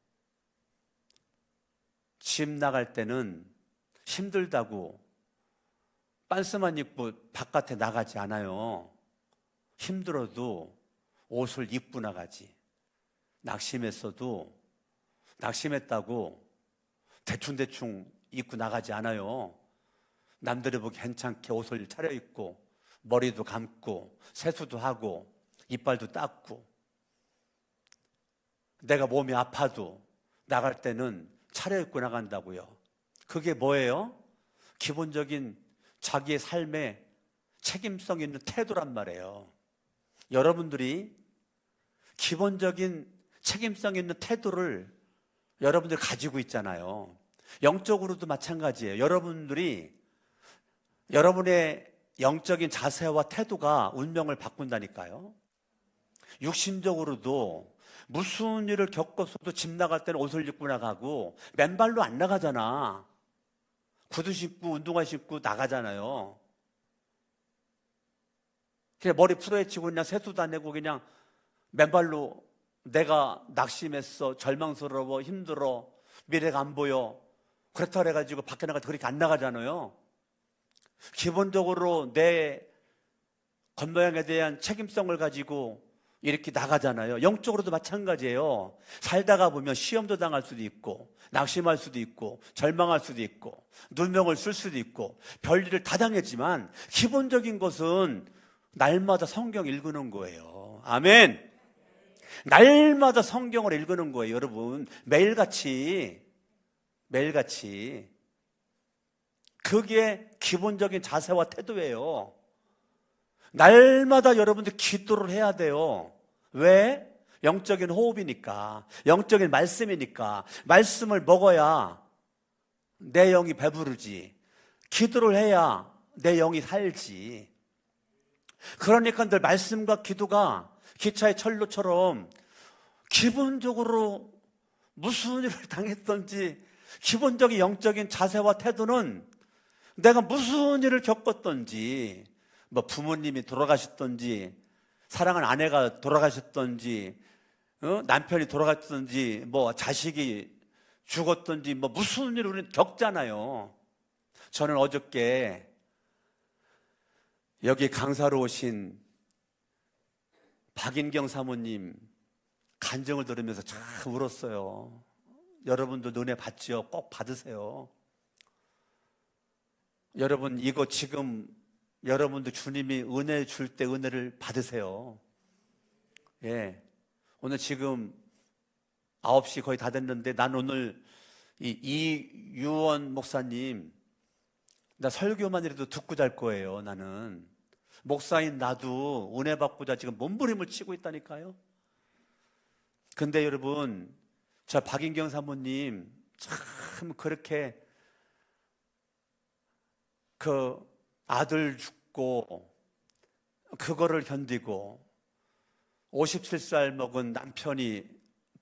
집 나갈 때는 힘들다고 빤스만 입고 바깥에 나가지 않아요. 힘들어도 옷을 입고 나가지. 낙심했다고 대충 입고 나가지 않아요. 남들이 보기 괜찮게 옷을 차려입고 머리도 감고 세수도 하고 이빨도 닦고 내가 몸이 아파도 나갈 때는 차려입고 나간다고요. 그게 뭐예요? 기본적인 자기의 삶에 책임성 있는 태도란 말이에요. 여러분들이 기본적인 책임성 있는 태도를 여러분들이 가지고 있잖아요. 영적으로도 마찬가지예요. 여러분의 영적인 자세와 태도가 운명을 바꾼다니까요. 육신적으로도 무슨 일을 겪었어도 집 나갈 때는 옷을 입고 나가고 맨발로 안 나가잖아. 구두 신고 운동화 신고 나가잖아요. 그냥 머리 풀어헤치고 그냥 세수도 안 내고 그냥 맨발로 내가 낙심했어, 절망스러워, 힘들어, 미래가 안 보여, 그렇다 그래가지고 밖에 나갈 때 그렇게 안 나가잖아요. 기본적으로 내 겉모양에 대한 책임성을 가지고 이렇게 나가잖아요. 영적으로도 마찬가지예요. 살다가 보면 시험도 당할 수도 있고, 낙심할 수도 있고, 절망할 수도 있고, 누명을 쓸 수도 있고, 별일을 다 당했지만 기본적인 것은 날마다 성경 읽는 거예요. 아멘. 날마다 성경을 읽는 거예요, 여러분. 매일같이. 그게 기본적인 자세와 태도예요. 날마다 여러분들 기도를 해야 돼요. 왜? 영적인 호흡이니까, 영적인 말씀이니까. 말씀을 먹어야 내 영이 배부르지. 기도를 해야 내 영이 살지. 그러니까 늘 말씀과 기도가 기차의 철로처럼 기본적으로 무슨 일을 당했던지, 기본적인 영적인 자세와 태도는 내가 무슨 일을 겪었던지, 뭐 부모님이 돌아가셨던지, 사랑하는 아내가 돌아가셨던지, 남편이 돌아갔던지, 뭐 자식이 죽었던지, 뭐 무슨 일을 우리는 겪잖아요. 저는 어저께 여기 강사로 오신 박인경 사모님 간증을 들으면서 참 울었어요. 여러분도 눈에 받지요? 꼭 받으세요. 여러분, 이거 지금 여러분도 주님이 은혜 줄 때 은혜를 받으세요. 예. 오늘 지금 9시 거의 다 됐는데, 난 오늘 이유원 목사님, 나 설교만 이라도 듣고 잘 거예요. 나는 목사인 나도 은혜 받고자 지금 몸부림을 치고 있다니까요. 근데 여러분, 저 박인경 사모님 참 그렇게 그 아들 죽고 그거를 견디고 57살 먹은 남편이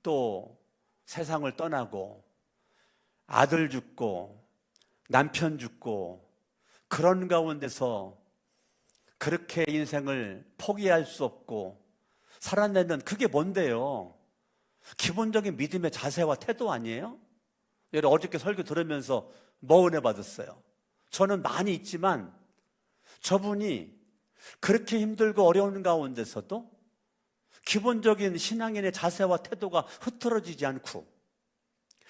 또 세상을 떠나고 아들 죽고 남편 죽고 그런 가운데서 그렇게 인생을 포기할 수 없고 살아내는, 그게 뭔데요? 기본적인 믿음의 자세와 태도 아니에요? 여러분, 어저께 설교 들으면서 뭐 은혜 받았어요? 저는 많이 있지만 저분이 그렇게 힘들고 어려운 가운데서도 기본적인 신앙인의 자세와 태도가 흐트러지지 않고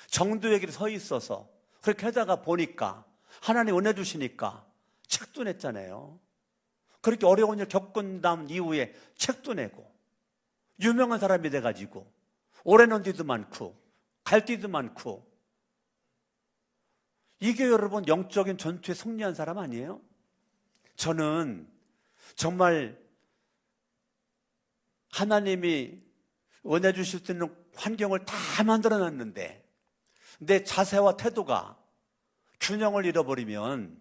정도의 길에 서 있어서 그렇게 하다가 보니까 하나님 은혜 주시니까 책도 냈잖아요. 그렇게 어려운 일 겪은 다음 이후에 책도 내고 유명한 사람이 돼가지고 오래는 뒤도 많고 갈 뒤도 많고, 이게 여러분 영적인 전투에 승리한 사람 아니에요? 저는 정말 하나님이 은혜 주실 수 있는 환경을 다 만들어 놨는데 내 자세와 태도가 균형을 잃어버리면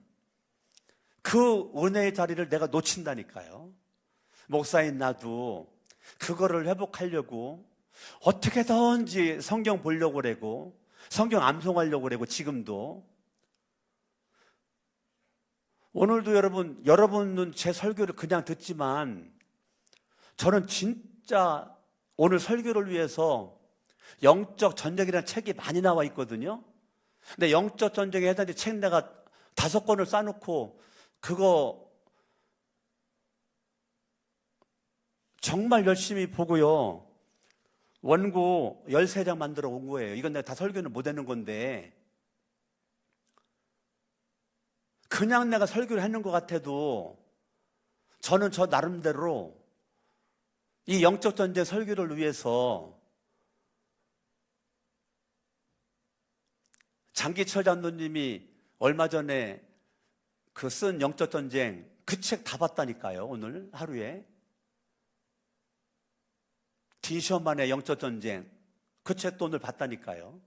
그 은혜의 자리를 내가 놓친다니까요. 목사인 나도 그거를 회복하려고 어떻게든지 성경 보려고 그러고 성경 암송하려고 그러고, 지금도 오늘도 여러분은 제 설교를 그냥 듣지만 저는 진짜 오늘 설교를 위해서 영적 전쟁이라는 책이 많이 나와 있거든요. 근데 영적 전쟁에 해당되는 책 내가 5권을 싸놓고 그거 정말 열심히 보고요. 원고 13장 만들어 온 거예요. 이건 내가 다 설교는 못 하는 건데, 그냥 내가 설교를 하는 것 같아도 저는 저 나름대로 이 영적 전쟁 설교를 위해서 장기철 장로님이 얼마 전에 그 쓴 영적 전쟁 그 책 다 봤다니까요. 오늘 하루에 딘셔만의 영적 전쟁 그 책도 오늘 봤다니까요.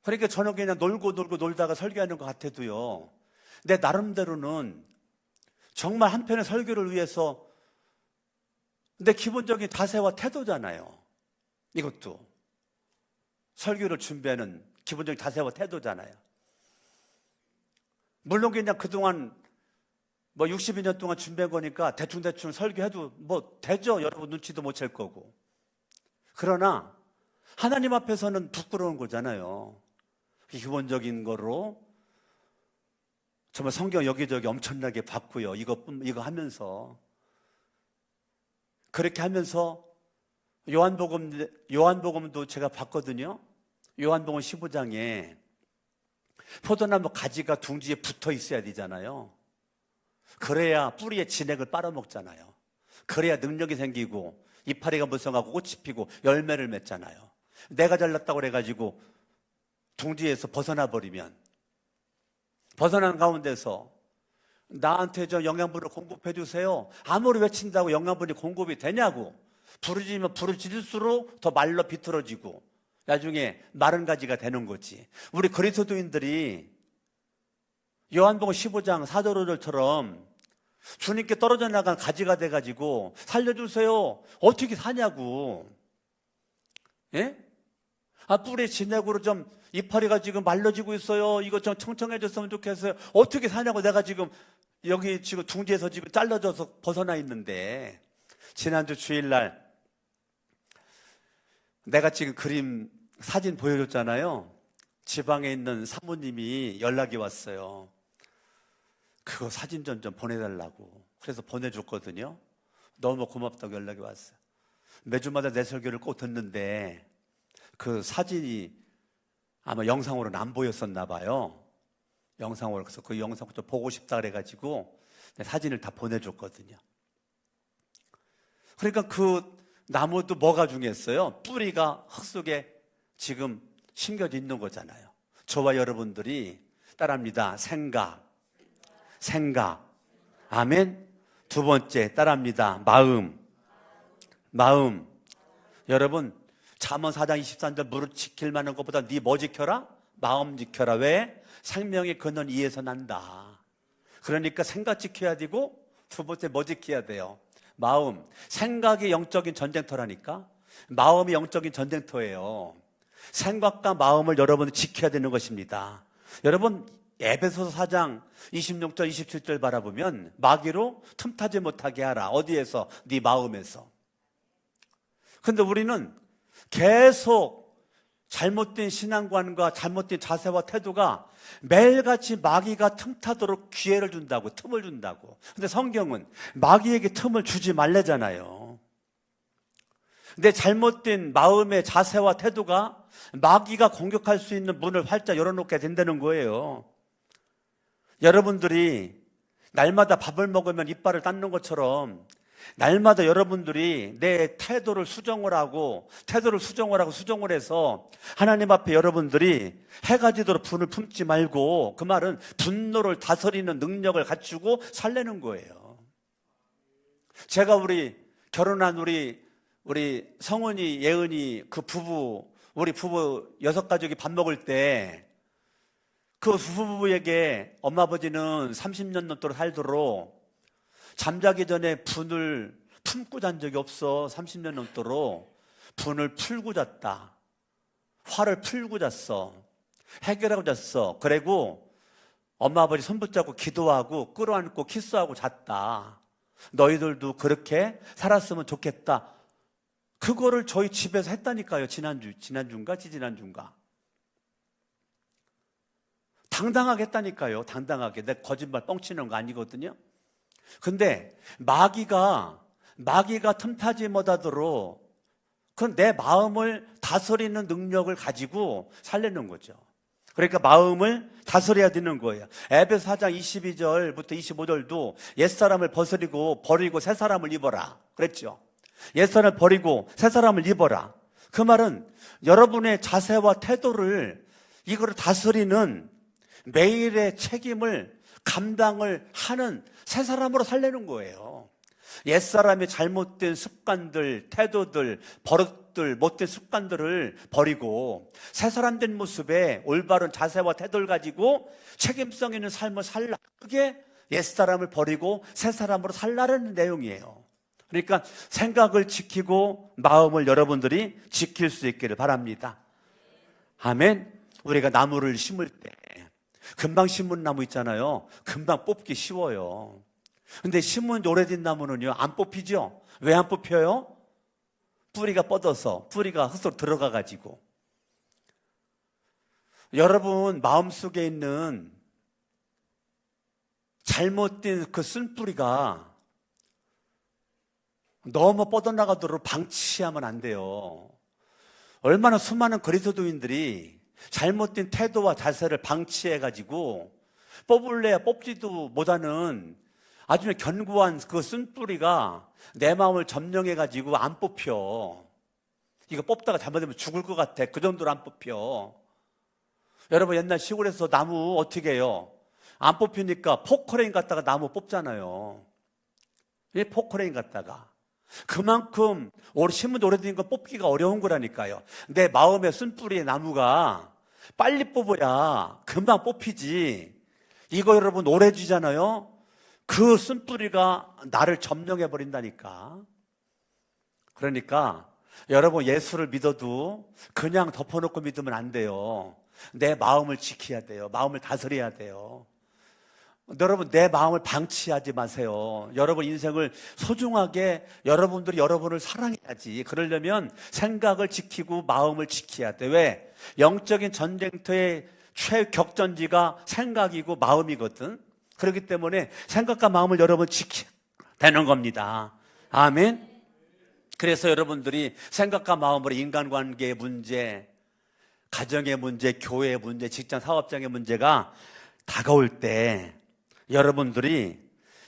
그러니까 저는 그냥 놀다가 설교하는 것 같아도요, 내 나름대로는 정말 한편의 설교를 위해서 내 기본적인 자세와 태도잖아요. 이것도 설교를 준비하는 기본적인 자세와 태도잖아요. 물론 그냥 그동안 뭐 62년 동안 준비한 거니까 대충 설교해도 뭐 되죠. 여러분 눈치도 못 챌 거고. 그러나 하나님 앞에서는 부끄러운 거잖아요. 기본적인 거로 정말 성경 여기저기 엄청나게 봤고요. 이거 하면서. 그렇게 하면서 요한복음도 제가 봤거든요. 요한복음 15장에 포도나무 가지가 둥지에 붙어 있어야 되잖아요. 그래야 뿌리에 진액을 빨아먹잖아요. 그래야 능력이 생기고 이파리가 무성하고 꽃이 피고 열매를 맺잖아요. 내가 잘났다고 그래가지고 둥지에서 벗어나 버리면, 벗어난 가운데서 나한테 저 영양분을 공급해 주세요, 아무리 외친다고 영양분이 공급이 되냐고. 부르짖으면 부르짖을수록 더 말라 비틀어지고 나중에 마른 가지가 되는 거지. 우리 그리스도인들이 요한복음 15장 4절 5절처럼 주님께 떨어져 나간 가지가 돼가지고 살려주세요, 어떻게 사냐고. 예? 뿌리 진액으로 좀 이파리가 지금 말라지고 있어요, 이거 좀 청청해졌으면 좋겠어요, 어떻게 사냐고. 내가 지금 여기 지금 둥지에서 지금 잘라져서 벗어나 있는데. 지난주 주일날 내가 지금 그림 사진 보여줬잖아요. 지방에 있는 사모님이 연락이 왔어요. 그거 사진 좀 보내달라고. 그래서 보내줬거든요. 너무 고맙다고 연락이 왔어요. 매주마다 내 설교를 꼭 듣는데 그 사진이 아마 영상으로는 안 보였었나 봐요. 영상으로. 그래서 그 영상 좀 보고 싶다 그래가지고 사진을 다 보내줬거든요. 그러니까 그 나무도 뭐가 중요했어요? 뿌리가 흙 속에 지금 심겨져 있는 거잖아요. 저와 여러분들이 따라합니다. 생각. 아멘. 두 번째 따라합니다. 마음. 여러분, 잠언 4장 23절 무릇 지킬 만한 것보다 네 뭐 지켜라? 마음 지켜라. 왜? 생명의 근원 이에서 난다. 그러니까 생각 지켜야 되고, 두 번째 뭐 지켜야 돼요? 마음. 생각이 영적인 전쟁터라니까. 마음이 영적인 전쟁터예요. 생각과 마음을 여러분은 지켜야 되는 것입니다. 여러분, 에베소서 4장 26절 27절 바라보면 마귀로 틈타지 못하게 하라. 어디에서? 네 마음에서. 근데 우리는 계속 잘못된 신앙관과 잘못된 자세와 태도가 매일같이 마귀가 틈타도록 기회를 준다고, 틈을 준다고. 근데 성경은 마귀에게 틈을 주지 말래잖아요. 근데 잘못된 마음의 자세와 태도가 마귀가 공격할 수 있는 문을 활짝 열어놓게 된다는 거예요. 여러분들이 날마다 밥을 먹으면 이빨을 닦는 것처럼 날마다 여러분들이 내 태도를 수정을 하고 수정을 해서 하나님 앞에 여러분들이 해가 지도록 분을 품지 말고, 그 말은 분노를 다스리는 능력을 갖추고 살려는 거예요. 제가 결혼한 우리 성은이, 예은이 우리 부부 6가족이 밥 먹을 때 그 부부에게 엄마 아버지는 30년 넘도록 살도록 잠자기 전에 분을 품고 잔 적이 없어. 30년 넘도록 분을 풀고 잤다. 화를 풀고 잤어. 해결하고 잤어. 그리고 엄마 아버지 손 붙잡고 기도하고 끌어안고 키스하고 잤다. 너희들도 그렇게 살았으면 좋겠다. 그거를 저희 집에서 했다니까요. 지난주인가? 당당하게 했다니까요. 당당하게. 내 거짓말 뻥치는 거 아니거든요. 근데 마귀가 틈타지 못하도록 그건 내 마음을 다스리는 능력을 가지고 살려는 거죠. 그러니까 마음을 다스려야 되는 거예요. 에베소 4장 22절부터 25절도 옛사람을 버리고 새 사람을 입어라 그랬죠. 옛사람을 버리고 새 사람을 입어라. 그 말은 여러분의 자세와 태도를, 이거를 다스리는 매일의 책임을 감당을 하는 새 사람으로 살려는 거예요. 옛사람의 잘못된 습관들, 태도들, 버릇들, 못된 습관들을 버리고 새 사람 된 모습에 올바른 자세와 태도를 가지고 책임성 있는 삶을 살라. 그게 옛사람을 버리고 새 사람으로 살라는 내용이에요. 그러니까 생각을 지키고 마음을 여러분들이 지킬 수 있기를 바랍니다. 아멘. 우리가 나무를 심을 때 금방 심은 나무 있잖아요. 금방 뽑기 쉬워요. 근데 심은 오래된 나무는요, 안 뽑히죠? 왜 안 뽑혀요? 뿌리가 뻗어서, 뿌리가 흙속 들어가가지고. 여러분 마음속에 있는 잘못된 그 쓴뿌리가 너무 뻗어나가도록 방치하면 안 돼요. 얼마나 수많은 그리스도인들이 잘못된 태도와 자세를 방치해가지고 뽑을래야 뽑지도 못하는 아주 견고한 그 쓴뿌리가 내 마음을 점령해가지고 안 뽑혀. 이거 뽑다가 잘못되면 죽을 것 같아. 그 정도로 안 뽑혀. 여러분, 옛날 시골에서 나무 어떻게 해요? 안 뽑히니까 포크레인 갖다가 나무 뽑잖아요. 이 포크레인 갖다가. 그만큼 심은 오래된 거 뽑기가 어려운 거라니까요. 내 마음의 쓴뿌리의 나무가 빨리 뽑아야 금방 뽑히지. 이거 여러분 오래 쥐잖아요. 그 쓴뿌리가 나를 점령해 버린다니까. 그러니까 여러분, 예수를 믿어도 그냥 덮어놓고 믿으면 안 돼요. 내 마음을 지켜야 돼요. 마음을 다스려야 돼요. 여러분, 내 마음을 방치하지 마세요. 여러분 인생을 소중하게, 여러분들이 여러분을 사랑해야지. 그러려면 생각을 지키고 마음을 지켜야 돼. 왜? 영적인 전쟁터의 최격전지가 생각이고 마음이거든. 그렇기 때문에 생각과 마음을 여러분 지켜야 되는 겁니다. 아멘. 그래서 여러분들이 생각과 마음으로 인간관계의 문제, 가정의 문제, 교회의 문제, 직장 사업장의 문제가 다가올 때 여러분들이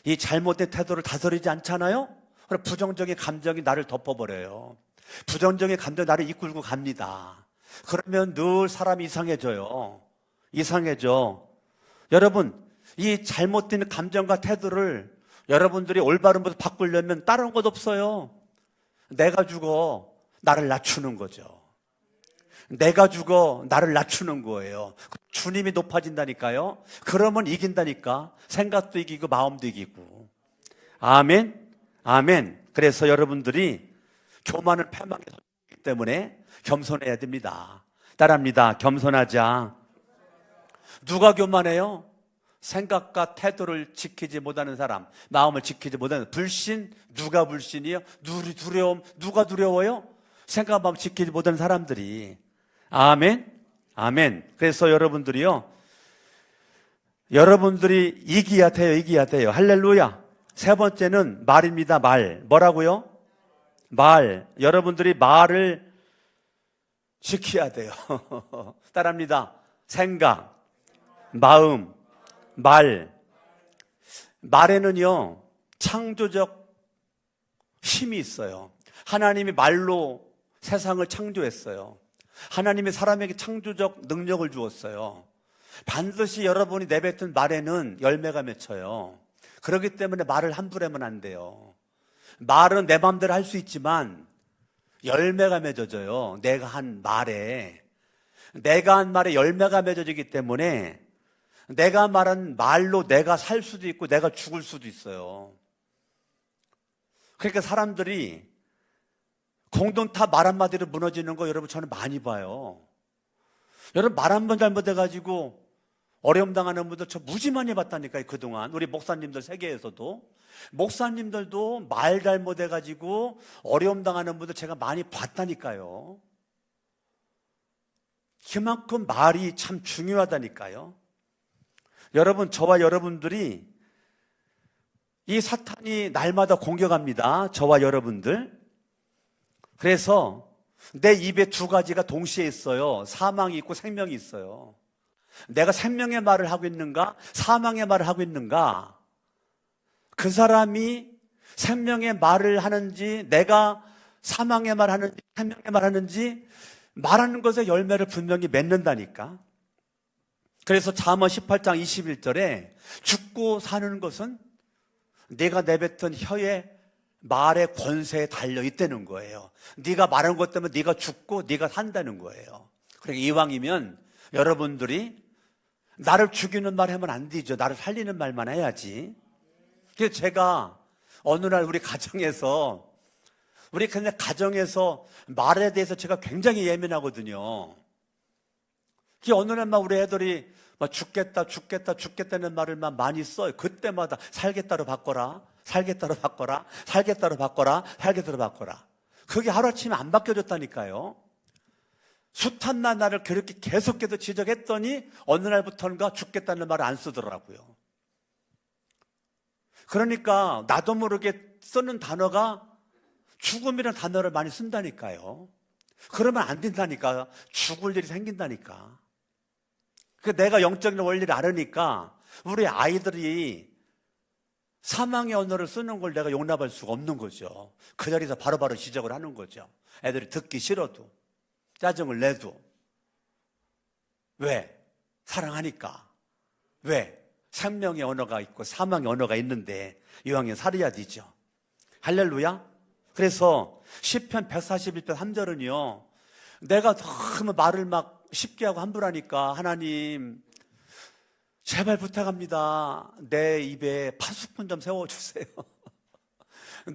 이 잘못된 태도를 다스리지 않잖아요? 그럼 부정적인 감정이 나를 덮어버려요. 부정적인 감정이 나를 이끌고 갑니다. 그러면 늘 사람이 이상해져요. 이상해져. 여러분, 이 잘못된 감정과 태도를 여러분들이 올바른 것으로 바꾸려면 다른 것 없어요. 내가 죽어 나를 낮추는 거죠. 내가 죽어 나를 낮추는 거예요. 주님이 높아진다니까요. 그러면 이긴다니까. 생각도 이기고 마음도 이기고. 아멘. 아멘. 그래서 여러분들이 교만을 패망하기 때문에 겸손해야 됩니다. 따라합니다. 겸손하자. 누가 교만해요? 생각과 태도를 지키지 못하는 사람, 마음을 지키지 못하는 불신. 누가 불신이요? 두려움. 누가 두려워요? 생각과 마음 지키지 못하는 사람들이. 아멘. 아멘. 그래서 여러분들이요, 여러분들이 이겨야 돼요. 이겨야 돼요. 할렐루야. 세 번째는 말입니다. 말. 뭐라고요? 말. 여러분들이 말을 지켜야 돼요. 따라합니다. 생각, 마음, 말. 말에는요, 창조적 힘이 있어요. 하나님이 말로 세상을 창조했어요. 하나님이 사람에게 창조적 능력을 주었어요. 반드시 여러분이 내뱉은 말에는 열매가 맺혀요. 그렇기 때문에 말을 함부로 하면 안 돼요. 말은 내 마음대로 할 수 있지만 열매가 맺어져요. 내가 한 말에 열매가 맺어지기 때문에 내가 말한 말로 내가 살 수도 있고 내가 죽을 수도 있어요. 그러니까 사람들이 공동타 말 한마디로 무너지는 거 여러분 저는 많이 봐요. 여러분 말 한 번 잘못해가지고 어려움 당하는 분들 저 무지 많이 봤다니까요. 그동안 우리 목사님들 세계에서도 목사님들도 말 잘못해가지고 어려움 당하는 분들 제가 많이 봤다니까요. 그만큼 말이 참 중요하다니까요. 여러분, 저와 여러분들이 이 사탄이 날마다 공격합니다. 저와 여러분들. 그래서 내 입에 두 가지가 동시에 있어요. 사망이 있고 생명이 있어요. 내가 생명의 말을 하고 있는가? 사망의 말을 하고 있는가? 그 사람이 생명의 말을 하는지, 내가 사망의 말을 하는지, 생명의 말을 하는지, 말하는 것에 열매를 분명히 맺는다니까. 그래서 잠언 18장 21절에 죽고 사는 것은 네가 내뱉은 혀의 말의 권세에 달려 있다는 거예요. 네가 말한 것 때문에 네가 죽고 네가 산다는 거예요. 그러니까 이왕이면 여러분들이 나를 죽이는 말 하면 안 되죠. 나를 살리는 말만 해야지. 그래서 제가 어느 날 우리 가정에서 말에 대해서 제가 굉장히 예민하거든요. 어느 날 막 우리 애들이 막 죽겠다는 말을 막 많이 써요. 그때마다 살겠다로 바꿔라. 그게 하루아침에 안 바뀌어졌다니까요. 숱한 날 나를 그렇게 계속해서 지적했더니 어느 날부터인가 죽겠다는 말을 안 쓰더라고요. 그러니까 나도 모르게 쓰는 단어가 죽음이라는 단어를 많이 쓴다니까요. 그러면 안 된다니까. 죽을 일이 생긴다니까. 내가 영적인 원리를 알으니까 우리 아이들이 사망의 언어를 쓰는 걸 내가 용납할 수가 없는 거죠. 그 자리에서 바로바로 지적을 하는 거죠. 애들이 듣기 싫어도, 짜증을 내도. 왜? 사랑하니까. 왜? 생명의 언어가 있고 사망의 언어가 있는데 이왕에 살아야 되죠. 할렐루야. 그래서 시편 141편 3절은요, 내가 너무 말을 막 쉽게 하고 함부로 하니까 하나님 제발 부탁합니다. 내 입에 파수꾼 좀 세워주세요.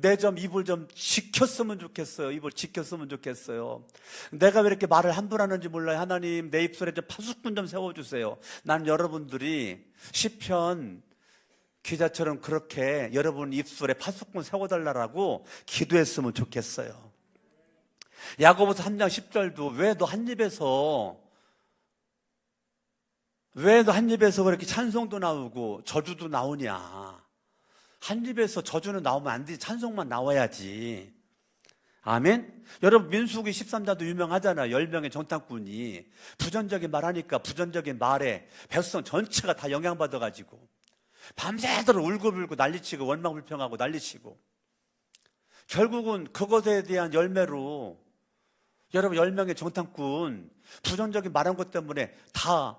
내 입을 좀 지켰으면 좋겠어요. 입을 지켰으면 좋겠어요. 내가 왜 이렇게 말을 함부로 하는지 몰라요. 하나님 내 입술에 좀 파수꾼 좀 세워주세요. 난 여러분들이 시편 기자처럼 그렇게 여러분 입술에 파수꾼 세워달라고 기도했으면 좋겠어요. 야고보서 3장 10절도 왜 너 한 입에서 그렇게 찬송도 나오고 저주도 나오냐. 한 입에서 저주는 나오면 안 되지. 찬송만 나와야지. 아멘. 여러분 민수기 13자도 유명하잖아요. 10명의 정탐꾼이 부정적인 말하니까 부정적인 말에 백성 전체가 다 영향받아가지고 밤새도록 울고불고 난리치고 원망불평하고 난리치고, 결국은 그것에 대한 열매로 여러분 10명의 정탐꾼 부정적인 말한 것 때문에 다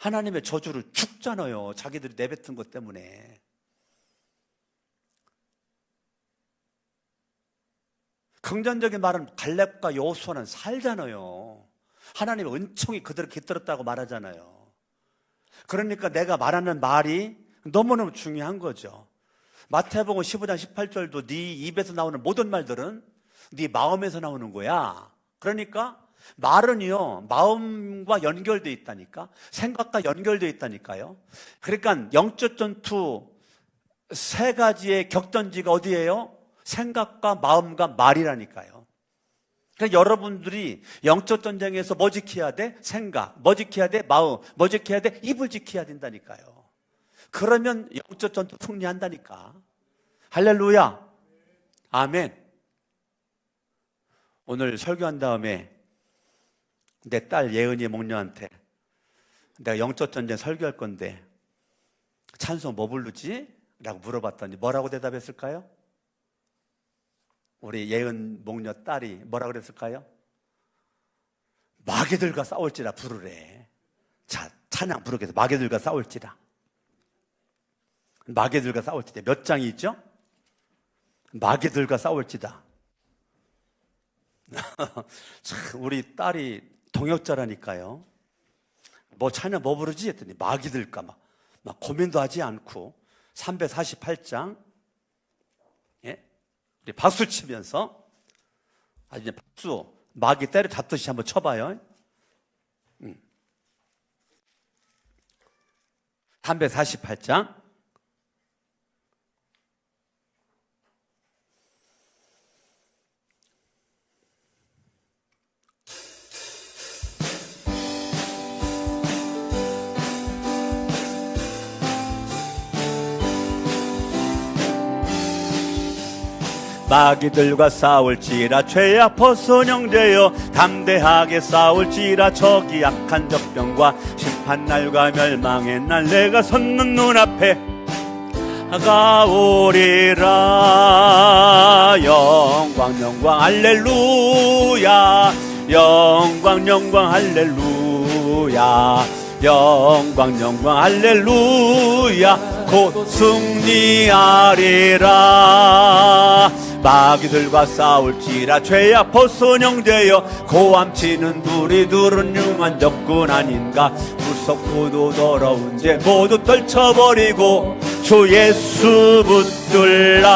하나님의 저주를 죽잖아요. 자기들이 내뱉은 것 때문에. 긍정적인 말은 갈렙과 여호수아는 살잖아요. 하나님의 은총이 그들을 깃들었다고 말하잖아요. 그러니까 내가 말하는 말이 너무너무 중요한 거죠. 마태복음 15장 18절도 네 입에서 나오는 모든 말들은 네 마음에서 나오는 거야. 그러니까 말은요, 마음과 연결되어 있다니까. 생각과 연결되어 있다니까요. 그러니까 영적 전투 세 가지의 격전지가 어디예요? 생각과 마음과 말이라니까요. 그러니까 여러분들이 영적 전쟁에서 뭐 지켜야 돼? 생각. 뭐 지켜야 돼? 마음. 뭐 지켜야 돼? 입을 지켜야 된다니까요. 그러면 영적 전투 승리한다니까. 할렐루야. 아멘. 오늘 설교한 다음에 내 딸 예은이 목녀한테 내가 영적 전쟁 설교할 건데 찬송 뭐 부르지? 라고 물어봤더니 뭐라고 대답했을까요? 우리 예은 목녀 딸이 뭐라고 그랬을까요? 마귀들과 싸울지라 부르래. 자, 찬양 부르게 해서 마귀들과 싸울지라. 마귀들과 싸울지다. 몇 장이 있죠? 마귀들과 싸울지다. 우리 딸이 동역자라니까요. 뭐 찬양 뭐 부르지? 했더니 마귀들과 막 고민도 하지 않고 348장 우리 박수 치면서 아주 이제 박수 마귀 때려잡듯이 한번 쳐봐요. 348장 마귀들과 싸울지라 죄악 벗어 형제여 담대하게 싸울지라 저기 악한 적병과 심판날과 멸망의 날 내가 섰는 눈앞에 가오리라. 영광 영광 할렐루야. 영광 영광 할렐루야. 영광 영광 할렐루야. 곧 승리하리라. 마귀들과 싸울지라 죄악 벗어 형제여 고함치는 둘은 융한 적군 아닌가. 무섭고도 더러운 죄 모두 떨쳐버리고 주 예수 붙들라.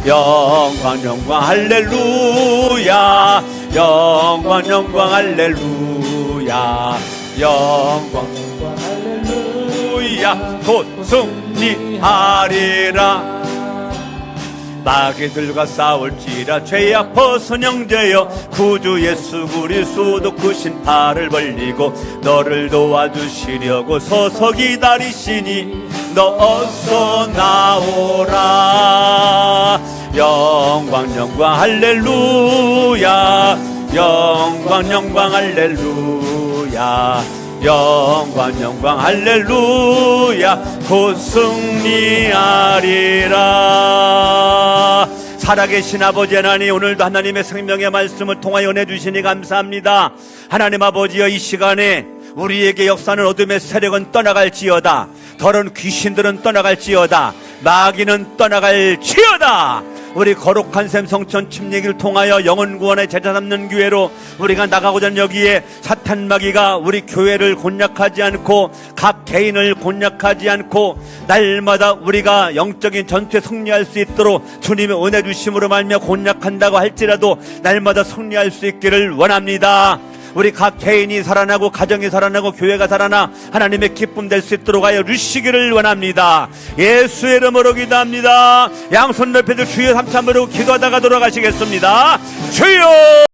영광 영광 할렐루야. 영광 영광 할렐루야. 영광 영광 할렐루야. 곧 승리하리라. 마귀들과 싸울지라 죄악 벗은 형제여 구주 예수 그리스도 크신 팔을 벌리고 너를 도와주시려고 서서 기다리시니 너 어서 나오라. 영광 영광 할렐루야. 영광 영광 할렐루야. 영광 영광 할렐루야. 곧 승리하리라. 살아계신 아버지 하나님, 오늘도 하나님의 생명의 말씀을 통하여 은혜 주시니 감사합니다. 하나님 아버지여, 이 시간에 우리에게 역사는 어둠의 세력은 떠나갈지어다. 더러운 귀신들은 떠나갈지어다. 마귀는 떠나갈지어다. 우리 거룩한 샘 성천 침례기를 통하여 영혼 구원의 제자 삼는 교회로 우리가 나가고자 하는 여기에 사탄 마귀가 우리 교회를 곤략하지 않고 각 개인을 곤략하지 않고 날마다 우리가 영적인 전투에 승리할 수 있도록 주님의 은혜 주심으로 말미암아 곤략한다고 할지라도 날마다 승리할 수 있기를 원합니다. 우리 각 개인이 살아나고 가정이 살아나고 교회가 살아나 하나님의 기쁨 될 수 있도록 하여 주시기를 원합니다. 예수의 이름으로 기도합니다. 양손 높여서 주여 삼참으로 기도하다가 돌아가시겠습니다. 주여.